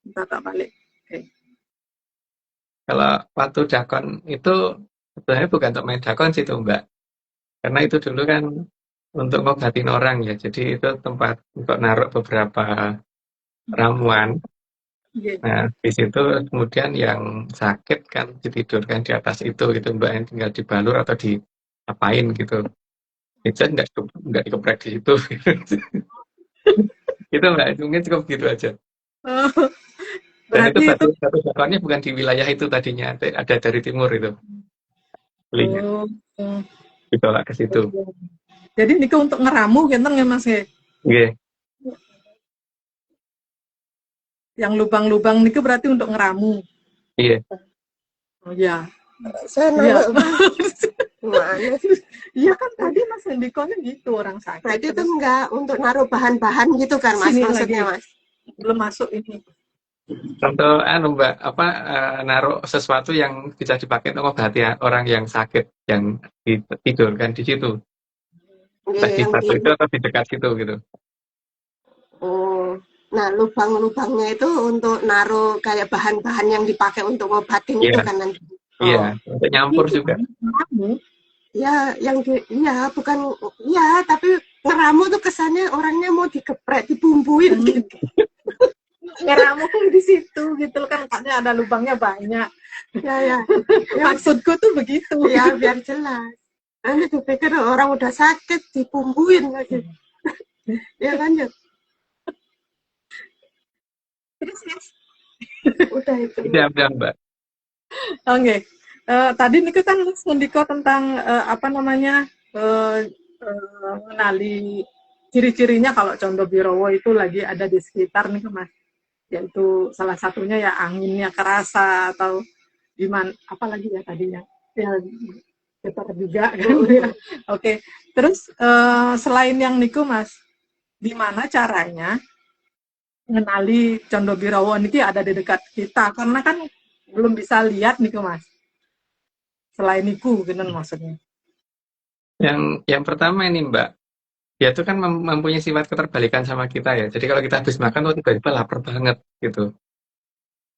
Kita tak balik. Oke. Kalau waktu dakon itu sebenarnya bukan untuk main dakon sih tuh, Mbak. Karena itu dulu kan untuk ngobatin orang ya. Jadi itu tempat untuk naruh beberapa ramuan. Nggih. Nah, di situ kemudian yang sakit kan ditidurkan di atas itu gitu Mbak, yang tinggal dibalur atau diapain gitu. Itu nggak dikeprek di situ. Itu Mbak, mungkin cukup gitu aja. Oh, Dan itu berarti itu batu batuannya bukan di wilayah itu tadinya, ada dari timur itu belinya, oh, oh, ditolak ke situ. jadi niku untuk ngeramu genten nggih Mas nggih. Oke, Yang lubang-lubang niku berarti untuk ngeramu. iya. Oh iya. Saya Iya. nanya, gimana sih? Iya kan tadi Mas Hendiko kan gitu orang sakit. Tadi tuh Terus enggak untuk naruh bahan-bahan gitu kan, Mas, sini maksudnya, lagi Mas? belum masuk ini. Contoh Mbak, apa naruh sesuatu yang bisa dipakai untuk ngobati orang yang sakit, yang ditidurkan di situ. Entah Nggih, di yang batu di itu atau di dekat situ gitu. oh. Nah, lubang-lubangnya itu untuk naruh kayak bahan-bahan yang dipakai untuk ngobatin itu Iya, kan nanti. iya. Oh. Untuk nyampur Itu juga. kan ngeramu. Ya, iya, bukan, iya, tapi ngeramu tuh kesannya orangnya mau digeprek, dibumbuin gitu. Ngeramu kan di situ gitu kan katanya ada lubangnya banyak. Ya, ya, ya, Maksudku tuh begitu. ya, biar jelas. Nanti dipikir orang udah sakit, dibumbuin lagi. Ya, lanjut. Terus Mas. Udah itu. Udah Mbak. Oke. Tadi niku kan Mas ngendika tentang apa namanya mengenali ciri-cirinya kalau Condo Birowo itu lagi ada di sekitar niku Mas. Yaitu salah satunya ya anginnya kerasa atau gimana apalagi ya tadinya. Ya getar juga kan ya. Oke. Terus selain yang niku Mas, di mana caranya mengenali Condo Birowo niki ada di dekat kita karena kan belum bisa lihat niku Mas. Selain niku gitu maksudnya. Yang pertama ini Mbak, dia tuh kan mempunyai sifat keterbalikan sama kita ya. Jadi kalau kita habis makan tuh tiba-tiba lapar banget gitu.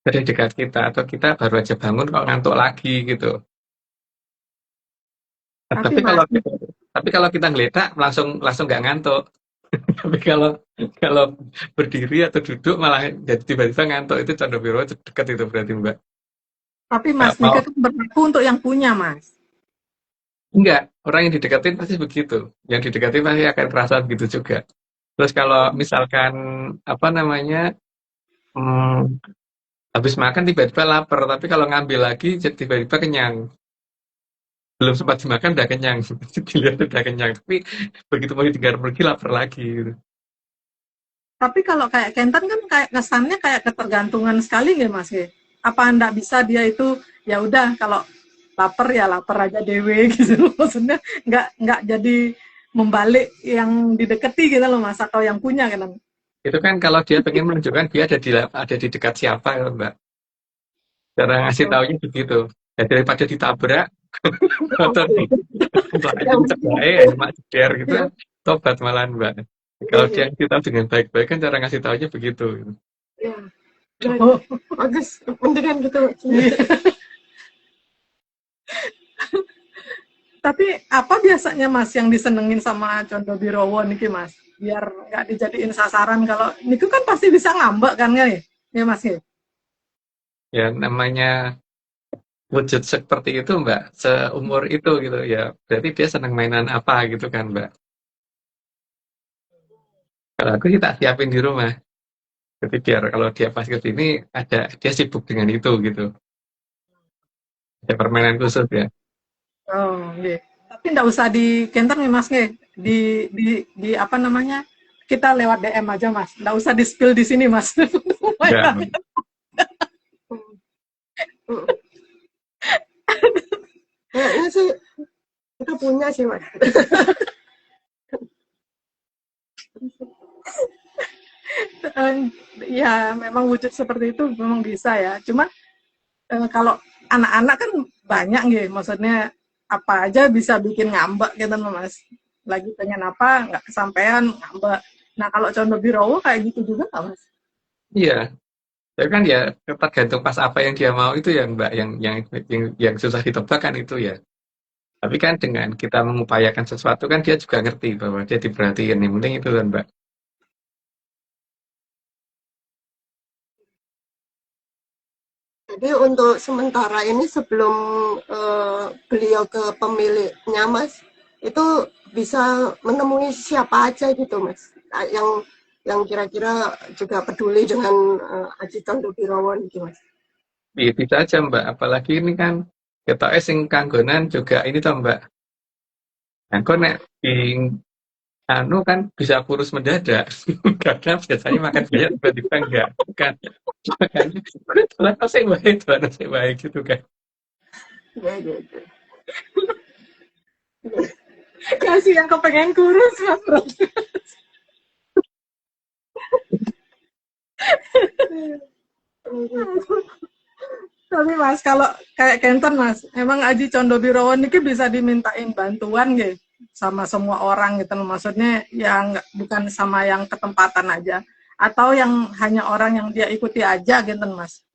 Dari dekat kita atau kita baru aja bangun kok ngantuk lagi gitu. Nah, Tapi Mas, tapi kalau kita ngeledak langsung nggak ngantuk. Tapi kalau berdiri atau duduk malah jadi tiba-tiba ngantuk, itu Condo Birowo dekat itu berarti Mbak. tapi Mas Mau Nika kan berlaku untuk yang punya Mas. enggak, orang yang didekatin pasti begitu. Yang didekatin pasti akan kerasa begitu juga. Terus kalau misalkan apa namanya habis makan tiba-tiba lapar, tapi kalau ngambil lagi tiba-tiba kenyang. Belum sempat dimakan udah kenyang. Dilihat udah kenyang, tapi begitu mau ditinggal pergi lapar lagi gitu. Tapi kalau kayak Kenten kan kayak kesannya kayak ketergantungan sekali nggak Mas? Ya? Apa Anda bisa dia itu ya udah kalau lapar ya lapar aja dewe gitu maksudnya nggak jadi membalik yang dideketi gitu loh Mas atau yang punya kan. Itu kan kalau dia pengen menunjukkan dia ada di dekat siapa ya, Mbak. Cara ngasih taunya begitu. Ya, daripada ditabrak atau mak ceder gitu, tobat malahan Mbak. Kalau dia ngasih tahu dengan baik-baik kan cara ngasih taunya begitu. Ya. Oh. Bagus, mendingan gitu. Tapi apa biasanya Mas yang disenengin sama Condo Birowo niki Mas? Biar nggak dijadiin sasaran kalau niku kan pasti bisa ngambek kan ya? Ya Mas ya? Ya namanya wujud seperti itu Mbak, seumur itu gitu ya. Berarti dia senang mainan apa gitu kan Mbak. Kalau aku sih tak siapin di rumah. Jadi biar kalau dia pas ke sini dia sibuk dengan itu gitu. Ada permainan khusus ya. Oh, iya. Tapi nggak usah di Kenter nih Mas nih. Di apa namanya? Kita lewat DM aja Mas. Nggak usah di spill di sini Mas. Enggak. Kayaknya sih kita punya sih, Mas. Ya memang wujud seperti itu memang bisa ya. Cuma kalau anak-anak kan banyak gitu. Maksudnya apa aja bisa bikin ngambek gitu Mas. Lagi pengen apa nggak kesampaian ngambek. Nah kalau Condo Birowo kayak gitu juga nggak Mas? Iya. Tapi kan ya tergantung pas apa yang dia mau itu ya Mbak, yang susah ditebak kan itu ya. Tapi kan dengan kita mengupayakan sesuatu kan dia juga ngerti bahwa dia diperhatiin. Yang penting itu kan, Mbak. Jadi untuk sementara ini sebelum beliau ke pemiliknya Mas, itu bisa menemui siapa aja gitu Mas, yang kira-kira juga peduli dengan Aji Tondo Birawan gitu Mas. Iya, bisa aja, Mbak. Apalagi ini kan ketoke sing kanggonan juga ini toh, Mbak. Nah, kok nek di anu kan bisa kurus mendadak. Karena biasanya makan banyak tiba-tiba enggak. Kan. Makanya telan nasi baik gitu kan. Ya, ya, ya. Kasih yang kepengen kurus Mas Bro. Tapi Mas, kalau kayak Kenten Mas, emang Aji Condo Birawan ini bisa dimintain bantuan gitu sama semua orang gitu. Maksudnya yang bukan sama yang ketempatan aja, atau yang hanya orang yang dia ikuti aja gitu Mas,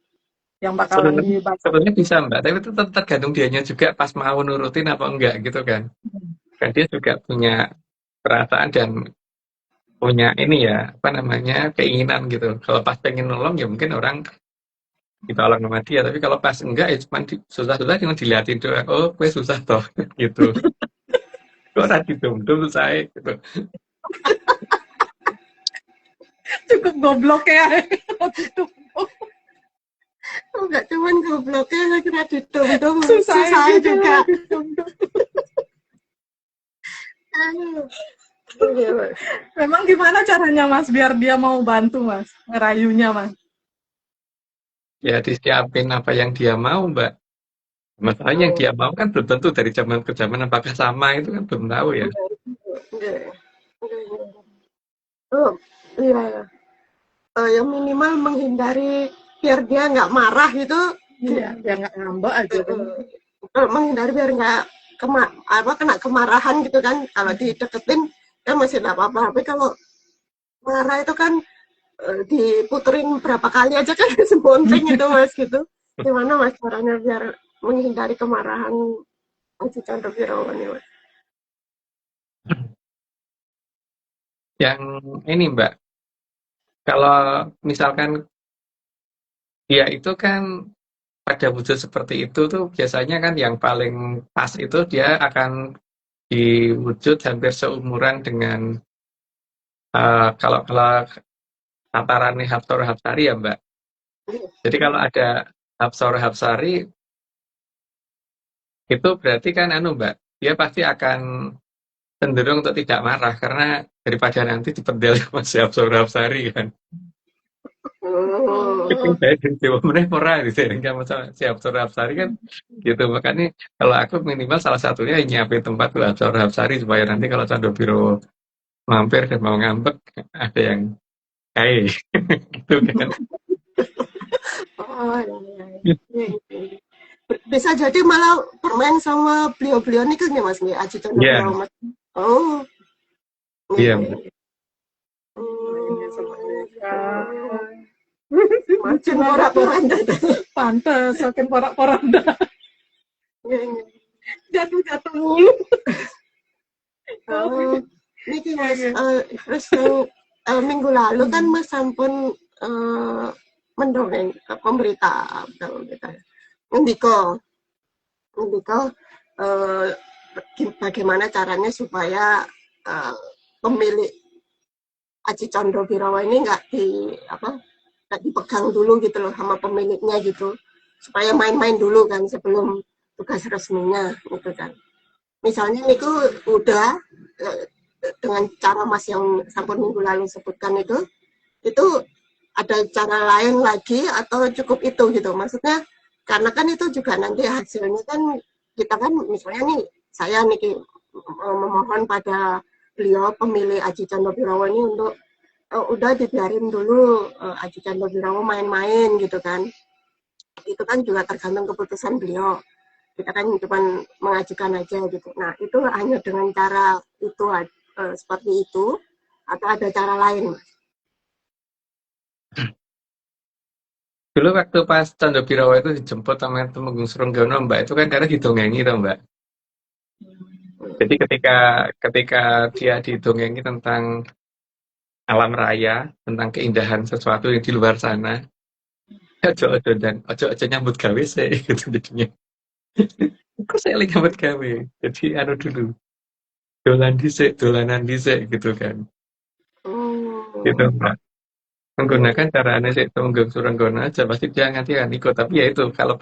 yang bakalan Sebenarnya dibantu. sebenarnya bisa, Mbak. Tapi itu tetap tergantung dianya juga pas mau nurutin apa enggak gitu kan. Kan dia juga punya perasaan dan punya ini ya, apa namanya, keinginan gitu. Kalau pas pengen nolong ya mungkin orang ditolong sama dia, tapi kalau pas enggak ya cuma susah-susah cuma diliatin doang. Oh, gue susah toh gitu. Kok ora didum-dum saya gitu. Cukup goblok ya. Enggak cuman gobloknya, saya kira didom-dom Susah susah juga. didum-dum. Aduh. Iya, Mas. Memang gimana caranya Mas biar dia mau bantu Mas, ngerayunya Mas? Ya disiapin apa yang dia mau, Mbak. Masalahnya yang Oh, dia mau kan belum tentu dari zaman ke zaman apakah sama itu kan belum tahu ya. iya, iya, iya. Oh, iya, ya. Yang minimal menghindari biar dia nggak marah gitu, Iya, biar nggak ngambek aja kan. menghindari biar nggak kena kemarahan gitu kan. Kalau dideketin kan masih nggak apa-apa, tapi kalau marah itu kan diputerin berapa kali aja kan sebonting itu Mas gitu. Gimana Mas caranya biar menghindari kemarahan Aji Chandra Wirawan ya Mas? Yang ini, Mbak, kalau misalkan dia itu kan pada wujud seperti itu tuh biasanya kan yang paling pas itu dia akan diwujud hampir seumuran dengan kalau tataran Hapsara Hapsari ya, Mbak. Jadi kalau ada Hapsara Hapsari itu berarti kan anu, Mbak, dia pasti akan cenderung untuk tidak marah karena daripada nanti diperdel sama si Hapsara Hapsari kan. Oh, Saya dari Jawa meneh ora disering sama si Hapsara Hapsari kan gitu. Makanya kalau aku minimal salah satunya nyiapin tempat buat Hapsara Hapsari supaya nanti kalau Cando Biro mampir dan mau ngambek ada yang kayak gitu kan. oh, iya, iya. Iya, iya. Bisa jadi malah bermain sama beliau-beliau ini kan ya Mas nih Aji Chandra Iya, Wirawan Mas. Oh, iya, iya, Mbak. iya. Mainnya sama Indonesia. Makin porak-poranda. Pantes, makin porak-poranda. Iya, iya. Jatuh-jatuh mulu. Oh, niki Mas, Iya. terus yang minggu lalu kan Mas sampun mendongeng ke pemberita kalau kita ngendika eh, bagaimana caranya supaya eh, pemilik Aji Condro Birawa ini nggak dipegang dulu gitu loh sama pemiliknya gitu, supaya main-main dulu kan sebelum tugas resminya gitu kan. Misalnya niku udah eh, dengan cara Mas yang sampun minggu lalu sebutkan itu ada cara lain lagi atau cukup itu gitu, maksudnya karena kan itu juga nanti hasilnya kan kita kan misalnya nih saya nih memohon pada beliau pemilih Aji Chandra Birawa ini untuk udah dibiarin dulu Aji Chandra Birawa main-main gitu kan, itu kan juga tergantung keputusan beliau, kita kan cuma mengajukan aja gitu. Nah itu hanya dengan cara itu seperti itu atau ada cara lain Mas? Dulu waktu pas Cando Birawa itu dijemput sama Temenggung Surunggono, Mbak, itu kan karena didongengi toh, Mbak. Jadi ketika ketika dia didongengi tentang alam raya, tentang keindahan sesuatu yang di luar sana, ojo-ojo dan ojo-ojo nyambut gawe sih gitu jadinya. Kok saya lagi nyambut gawe? Jadi anu dulu, dolanan dhisik gitu kan. Gitu, Hmm. Mbak. Menggunakan cara aneh sih tunggu surenggono aja pasti dia nanti akan ikut. Tapi ya itu kalau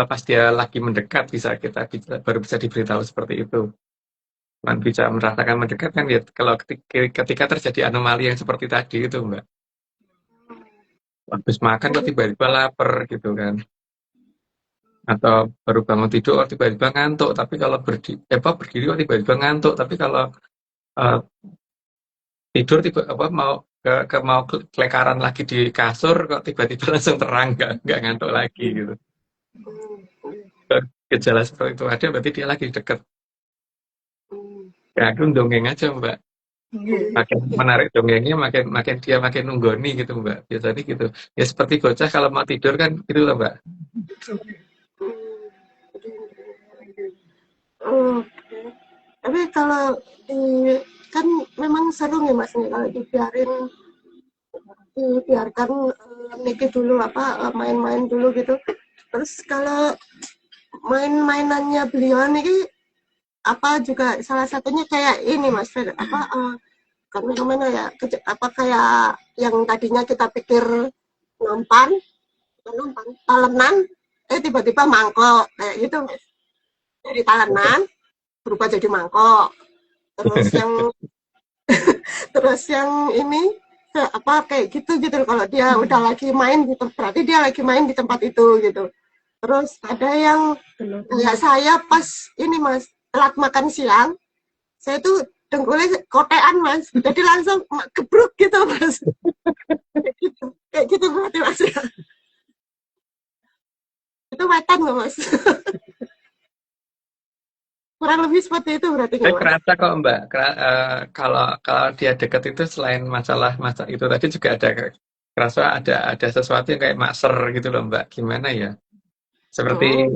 pas dia lagi mendekat kita baru bisa diberitahu seperti itu. Man bisa merasakan mendekat kan ya kalau ketika terjadi anomali yang seperti tadi itu, Mbak. Habis makan kok tiba-tiba lapar gitu kan. Atau baru bangun tidur kok tiba-tiba ngantuk, tapi kalau berdiri kok tiba-tiba ngantuk, tapi kalau eh, tidur tiba apa mau mau kelekaran lagi di kasur kok tiba-tiba langsung terang nggak ngantuk lagi gitu. Kalau gejala seperti itu ada berarti dia lagi deket. Ya aku dongeng aja Mbak. Makin menarik dongengnya makin makin dia makin nunggoni gitu Mbak. Biasanya gitu. Ya seperti bocah kalau mau tidur kan gitu lah Mbak. Oke. Tapi kalau di kan memang seru nih Mas nih kalau dibiarkan Niki dulu main-main dulu gitu. Terus kalau main-mainannya beliau nih apa juga salah satunya kayak ini Mas karena gimana ya kayak yang tadinya kita pikir nampan talenan tiba-tiba mangkok kayak gitu Mas. Dari talenan berubah jadi mangkok. Terus yang ini kayak gitu kalau dia udah lagi main gitu berarti dia lagi main di tempat itu gitu. Terus ada yang kayak saya pas ini Mas telat makan siang, saya tuh dengkulnya kotean Mas, jadi langsung gebruk gitu Mas. Kayak gitu berarti Mas. Itu wetan nggak Mas? Kurang lebih seperti itu berarti nggak Mas? Kerasa kok Mbak. Kalau kalau dia deket itu selain masalah itu tadi juga ada kerasa ada sesuatu yang kayak makser gitu loh Mbak. Gimana ya? Seperti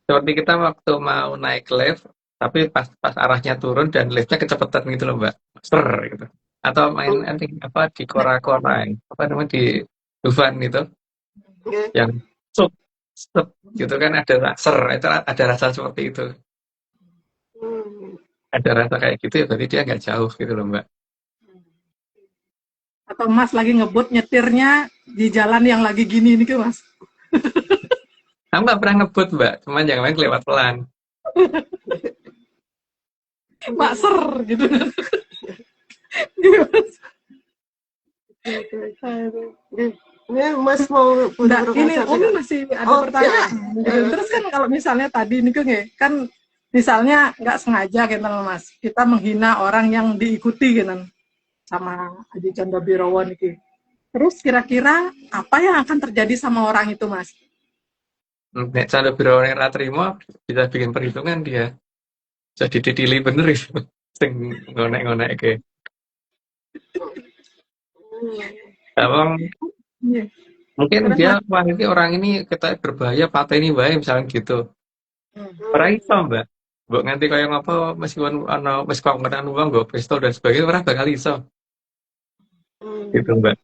kita waktu mau naik lift, tapi pas arahnya turun dan liftnya kecepatan gitu loh Mbak. Ser gitu. Atau main apa di kora-kora, apa namanya di Dufan itu, yang sup, sup gitu kan ada ser, itu ada rasa seperti itu. Ada rasa kayak gitu ya berarti dia nggak jauh gitu loh Mbak. Atau Mas lagi ngebut nyetirnya di jalan yang lagi gini ini ke Mas. Aku nggak pernah ngebut Mbak, cuman yang lain lewat pelan. Makser gitu. Ini Mas mau ini Om masih ada pertanyaan. Terus kan kalau misalnya tadi ini kan misalnya nggak sengaja gitu Mas, kita menghina orang yang diikuti gitu sama Aji Chandra Birawa nih. Terus kira-kira apa yang akan terjadi sama orang itu Mas? Nek Chandra Birawa yang terima bisa bikin perhitungan dia. Jadi didili bener itu. Sing ngonek-ngonek ke. Abang mungkin dia wah ini orang ini kita berbahaya pateni wae misalnya gitu. Ora iso Mbak. Mbok nganti kaya ngapa meskipun ana wis kongkonan wong nggo pistol dan sebagainya ora bakal iso. Gitu Mbak.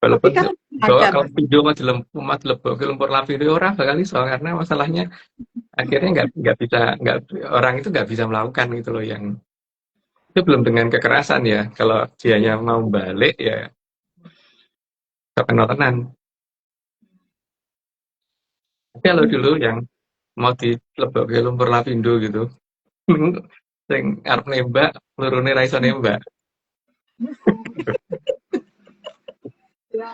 Walaupun kalau video mah dilebok ke lumpur lapindo orang bakal iso karena masalahnya akhirnya nggak orang itu nggak bisa melakukan gitu loh yang itu belum dengan kekerasan ya. Kalau dianya mau balik ya kenal tenan. Tapi kalau dulu yang mau dilebok ke lumpur lapindo gitu, sing arep nembak, pelurune ra iso nembak. Ya.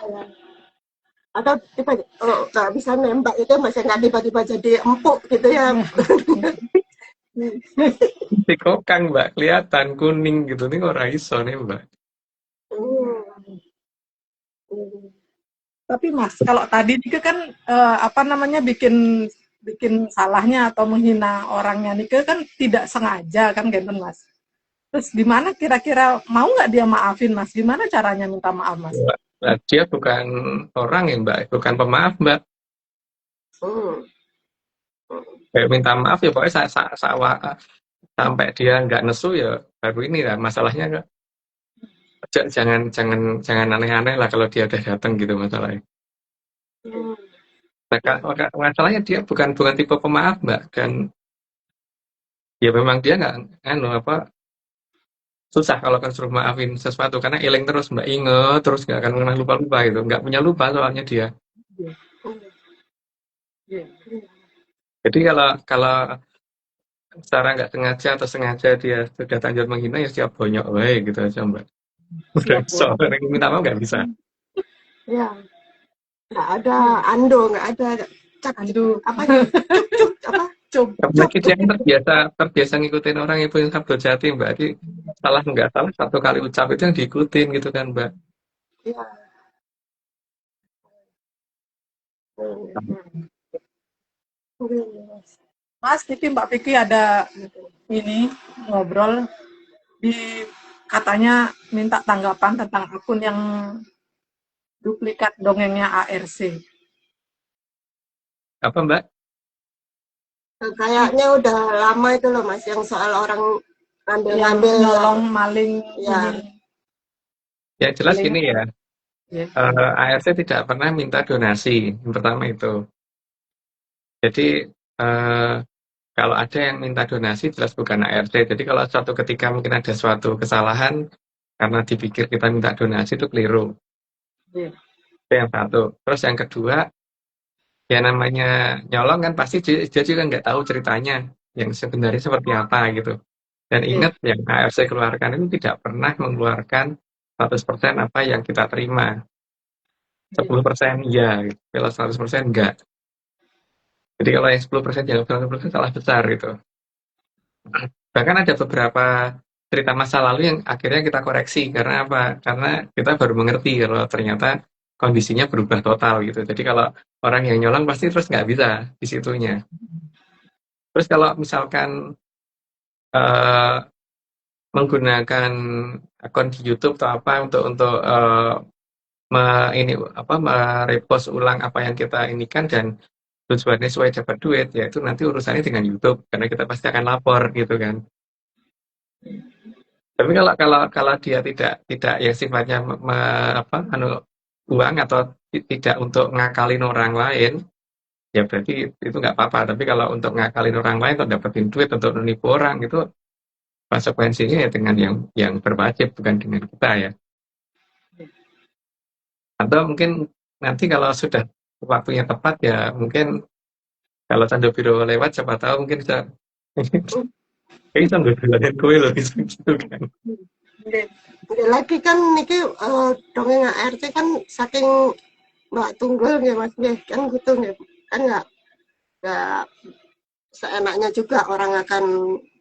Atau nggak bisa nembak itu masih nggak tiba-tiba jadi empuk gitu ya. Si kokang Mbak, kelihatan kuning gitu nih ora iso nembak. Tapi Mas, kalau tadi itu kan bikin salahnya atau menghina orangnya Nike kan tidak sengaja kan gitu Mas. Terus gimana kira-kira mau nggak dia maafin Mas? Gimana caranya minta maaf Mas? Nah, dia bukan orang ya Mbak, bukan pemaaf Mbak. Kayak minta maaf ya pokoknya sampai dia nggak nesu ya baru ini lah masalahnya. Jangan aneh-aneh lah kalau dia udah datang gitu masalahnya. Hmm. Nah, masalahnya dia bukan tipe pemaaf mbak, dan ya memang dia nggak susah kalau kan suruh maafin sesuatu karena eling terus mbak, inget terus nggak akan pernah lupa gitu, nggak punya lupa soalnya dia. Jadi kalau kalau secara nggak sengaja atau sengaja dia sudah terlanjur menghina ya siap bonyok wae gitu aja mbak. Udah Siap soal bonyok. minta maaf nggak bisa. Ya, nggak ada ando, nggak ada cak Aduh, apa cuk cuk apa cuk, cuk. Apalagi dia yang terbiasa ngikutin orang Ibu yang Sabdo Jati mbak, jadi salah nggak salah satu kali ucap itu yang diikutin gitu kan mbak. ya. Mas, Vicky, Mbak Vicky ada ini ngobrol di katanya minta tanggapan tentang akun yang duplikat dongengnya ARC. Apa mbak? Kayaknya udah lama itu loh Mas, yang soal orang Yang ngambil-ngambil nyolong maling ya. ini. Ya jelas Maling. gini ya, Ya. ARC tidak pernah minta donasi, yang pertama itu. Jadi kalau ada yang minta donasi jelas bukan ARC. Jadi kalau suatu ketika mungkin ada suatu kesalahan karena dipikir kita minta donasi itu keliru. Ya. Itu yang satu. Terus yang kedua, ya namanya nyolong kan pasti dia juga nggak tahu ceritanya yang sebenarnya seperti apa gitu. Dan ingat yang ARC keluarkan itu tidak pernah mengeluarkan 100% apa yang kita terima. 10% iya, gitu. Kalau 100% enggak. Jadi kalau yang 10% jangan 100% salah besar gitu. Bahkan ada beberapa cerita masa lalu yang akhirnya kita koreksi. Karena apa? Karena kita baru mengerti kalau ternyata kondisinya berubah total gitu. Jadi kalau orang yang nyolong pasti terus nggak bisa di situnya. Terus kalau misalkan eh, menggunakan akun di YouTube atau apa untuk merepost ulang apa yang kita inikan dan tujuannya supaya dapat duit, ya itu nanti urusannya dengan YouTube karena kita pasti akan lapor gitu kan. Tapi kalau dia tidak yang sifatnya uang atau tidak untuk ngakalin orang lain, ya berarti itu nggak apa-apa. Tapi kalau untuk ngakalin orang lain untuk dapetin duit untuk menipu orang itu konsekuensinya ya dengan yang berwajib bukan dengan kita ya. Atau mungkin nanti kalau sudah waktunya tepat ya mungkin kalau Cando Biro lewat siapa tahu mungkin bisa kayak Cando Biro kue loh bisa gitu kan. Lagi kan niki dongeng ARC kan saking Mbak Tunggul ya Mas nggih kan gitu nggih. Kan nggak seenaknya juga orang akan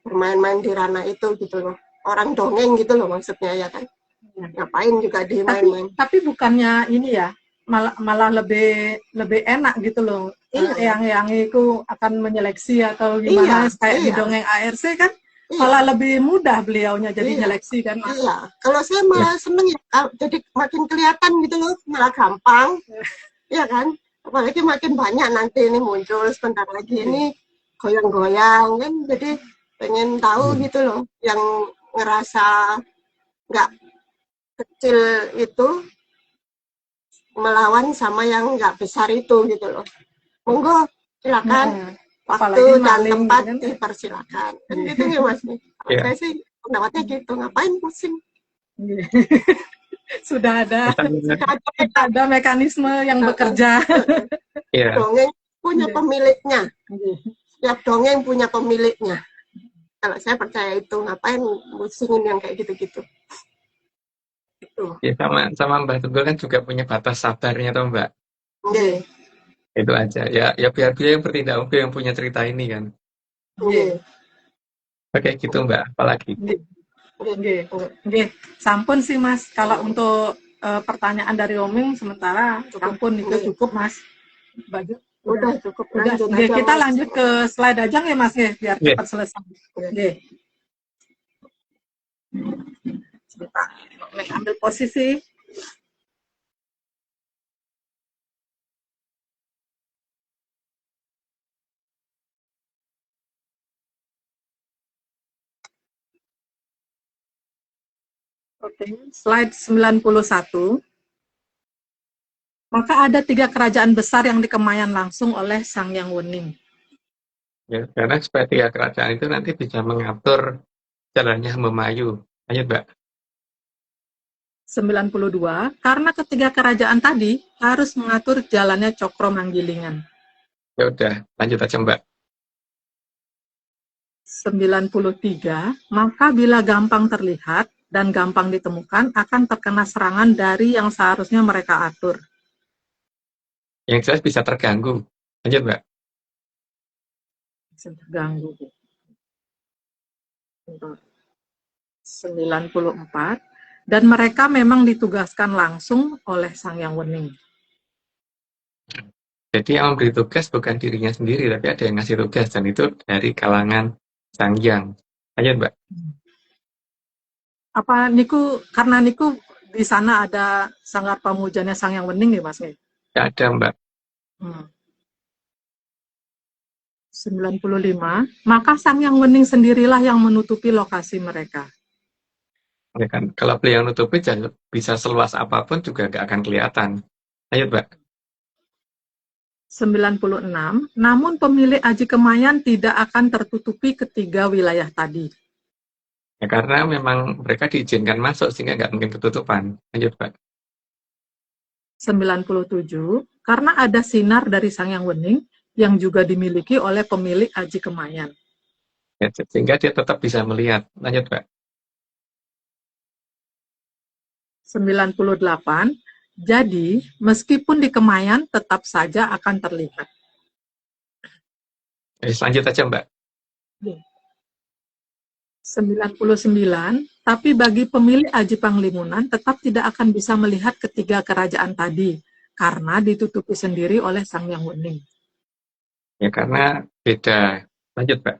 bermain-main di ranah itu gitu loh. Orang dongeng gitu loh maksudnya ya kan. Ngapain juga dimain-main. Tapi bukannya ini ya, malah lebih enak gitu loh. Iya. Yang itu akan menyeleksi atau gimana kayak di dongeng ARC kan malah lebih mudah beliaunya jadi nyeleksi kan Mas. Iya, kalau saya malah seneng ya, jadi makin kelihatan gitu loh, malah gampang, ya kan? Apalagi makin banyak nanti ini muncul sebentar lagi ini goyang-goyang kan, jadi pengen tahu gitu loh, yang ngerasa nggak kecil itu melawan sama yang nggak besar itu gitu loh. Monggo silakan. Waktu dan tempat gitu kan? Dipersilakan kan gitu ya Mas. Saya sih pendapatnya gitu, ngapain pusing. sudah ada mekanisme yang bekerja. Dongeng punya pemiliknya, setiap dongeng punya pemiliknya. Kalau saya percaya itu, ngapain pusingin yang kayak gitu-gitu. Ya sama Mbak Tunggul kan juga punya batas sabarnya toh Mbak. Itu aja ya biar dia yang bertindak, yang punya cerita ini kan. Oke gitu Mbak, apalagi sampun sih Mas kalau untuk pertanyaan dari Oming sementara sampun itu cukup Mas. Udah cukup. Kita lanjut ke slide aja ya Mas ya biar cepat selesai. Sebentar, ambil posisi. Oke, slide 91. Maka ada 3 kerajaan besar yang dikemayan langsung oleh Sang Hyang Wening. Ya, karena supaya 3 kerajaan itu nanti bisa mengatur jalannya Memayu. Lanjut, Mbak. 92, karena ketiga kerajaan tadi harus mengatur jalannya Cokro Manggilingan. Ya udah, lanjut aja, Mbak. 93, maka bila gampang terlihat dan gampang ditemukan akan terkena serangan dari yang seharusnya mereka atur. Yang jelas bisa terganggu. Lanjut, Mbak. Bisa terganggu. 94, dan mereka memang ditugaskan langsung oleh Sang Hyang Wening. Jadi yang memberi tugas bukan dirinya sendiri, tapi ada yang ngasih tugas, dan itu dari kalangan Sang Hyang. Lanjut, Mbak. Apa niku karena niku di sana ada Sanggar Pamujanya Sang Hyang Wening nih Mas? Tidak ada, Mbak. 95, maka Sang Hyang Wening sendirilah yang menutupi lokasi mereka. Ya kan, kalau beliau nutupi bisa seluas apapun juga nggak akan kelihatan. Lanjut, Mbak. 96, namun pemilik Aji Kemayan tidak akan tertutupi ketiga wilayah tadi. Ya, karena memang mereka diizinkan masuk sehingga nggak mungkin ketutupan. Lanjut, Mbak. 97, karena ada sinar dari Sang Hyang Wening yang juga dimiliki oleh pemilik Aji Kemayan. Ya, sehingga dia tetap bisa melihat. Lanjut, Mbak. 98, jadi meskipun di Kemayan tetap saja akan terlihat. Lanjut aja, Mbak. 99, tapi bagi pemilik Aji Panglimunan tetap tidak akan bisa melihat ketiga kerajaan tadi, karena ditutupi sendiri oleh Sang Hyang Wening. Ya, karena beda. Lanjut, Mbak.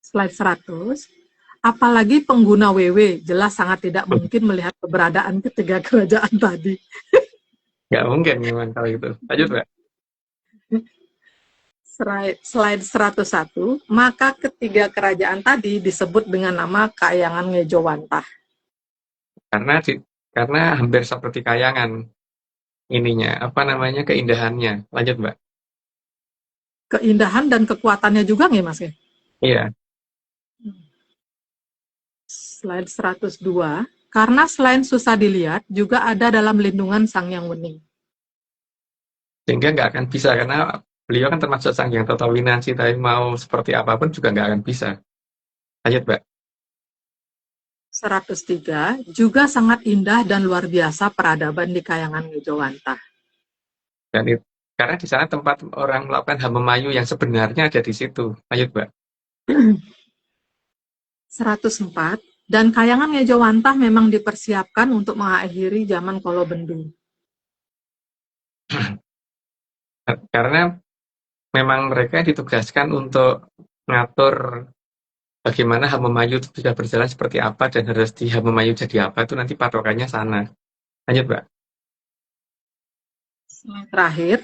Slide 100, apalagi pengguna WW jelas sangat tidak mungkin melihat keberadaan ketiga kerajaan tadi. Nggak mungkin memang kalau itu. Lanjut, Mbak. Slide 101, maka ketiga kerajaan tadi disebut dengan nama Kayangan Ngejowantah. Karena hampir seperti kayangan ininya, keindahannya. Lanjut, Mbak. Keindahan dan kekuatannya juga nggak Mas? Iya. Slide 102, karena selain susah dilihat, juga ada dalam lindungan Sang Hyang Wening. Sehingga nggak akan bisa, karena beliau kan termasuk Sang Hyang Totowinanci, tapi mau seperti apapun juga nggak akan bisa. Lanjut, Mbak. 103, juga sangat indah dan luar biasa peradaban di Kayangan Ngejowantah. Karena di sana tempat orang melakukan Hamemayu yang sebenarnya ada di situ. Lanjut, Mbak. 104, dan Kayangan Ngejowantah memang dipersiapkan untuk mengakhiri zaman Kolobendu. Karena memang mereka ditugaskan untuk ngatur bagaimana Hamemayu itu bisa berjalan seperti apa dan harus di Hamemayu jadi apa, itu nanti patokannya sana. Lanjut, Mbak. Terakhir,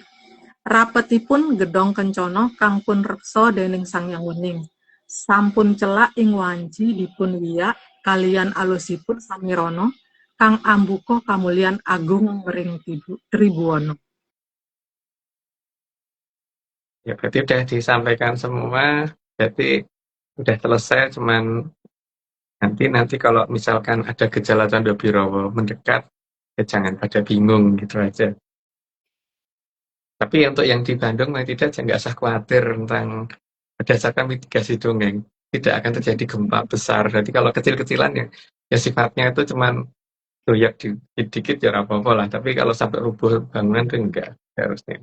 rapetipun gedong kencono kang pun reksa dening Sang Hyang Wening. Sampun celak ing wanci dipun wiyak kalian alusipun Samirono kang ambuka kamulyan agung mering Tribuwana. Ya, berarti udah disampaikan semua, berarti udah selesai, cuman nanti kalau misalkan ada gejala Candra Birowo mendekat, ya jangan pada bingung gitu aja. Tapi untuk yang di Bandung, tidak nggak usah khawatir tentang berdasarkan mitigasi dongeng, tidak akan terjadi gempa besar. Jadi kalau kecil-kecilan ya sifatnya itu cuman doyak dikit ya apa-apa lah. Tapi kalau sampai rubuh bangunan itu enggak harusnya.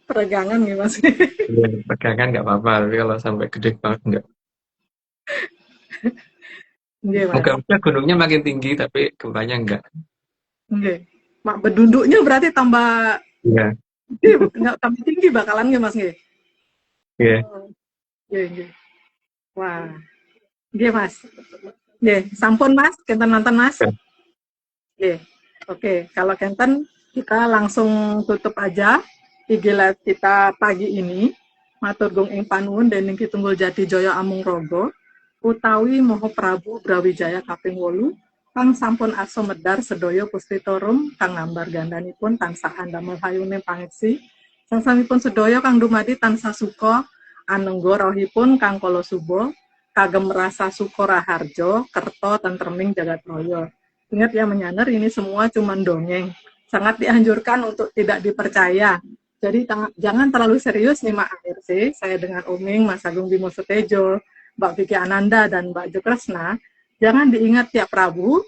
Peregangan nih Mas. Ya, pegangan nggak apa-apa, tapi kalau sampai gede banget enggak. Moga-moga gunungnya makin tinggi, tapi gempanya enggak. Mak bedunduknya berarti tambah Iya. Nggak tambah tinggi bakalan nggak Mas nggih? Iya. Nggih. Wah. Nggih Mas. Nggih, sampun Mas, kenten nonton Mas. Nggih. Oke, kalau kenten kita langsung tutup aja IG Live kita pagi ini. Matur gung ing panuwun dening Ki Tunggul Jati Jaya Amung-Raga utawi Maha Prabu Brawijaya kaping 8 kang sampun asa medhar sedaya puspita rum kang ngambar gandanipun tansah andamel hayune pangeksi sasamipun sedaya kang dumadi tansah suka anengga rahipun kang kala suba kagem rasa suka raharja kerta tentreming jagat raya. Ingat ya menyaner, ini semua cuma dongeng. Sangat dianjurkan untuk tidak dipercaya. Jadi jangan terlalu serius nih Mak ARC. Saya dengan Oming, Mas Agung Bimo Sutejo, Mbak Vicky Ananda, dan Mbak Jo Kresna. Jangan diingat tiap Rabu.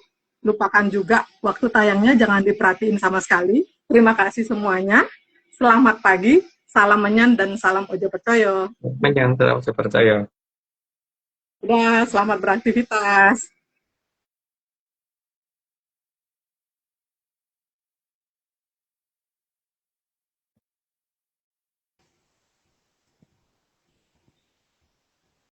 Lupakan juga waktu tayangnya, jangan diperhatiin sama sekali. Terima kasih semuanya. Selamat pagi, salam menyan dan salam ojo percaya. Menyantar percaya. Udah, selamat beraktivitas.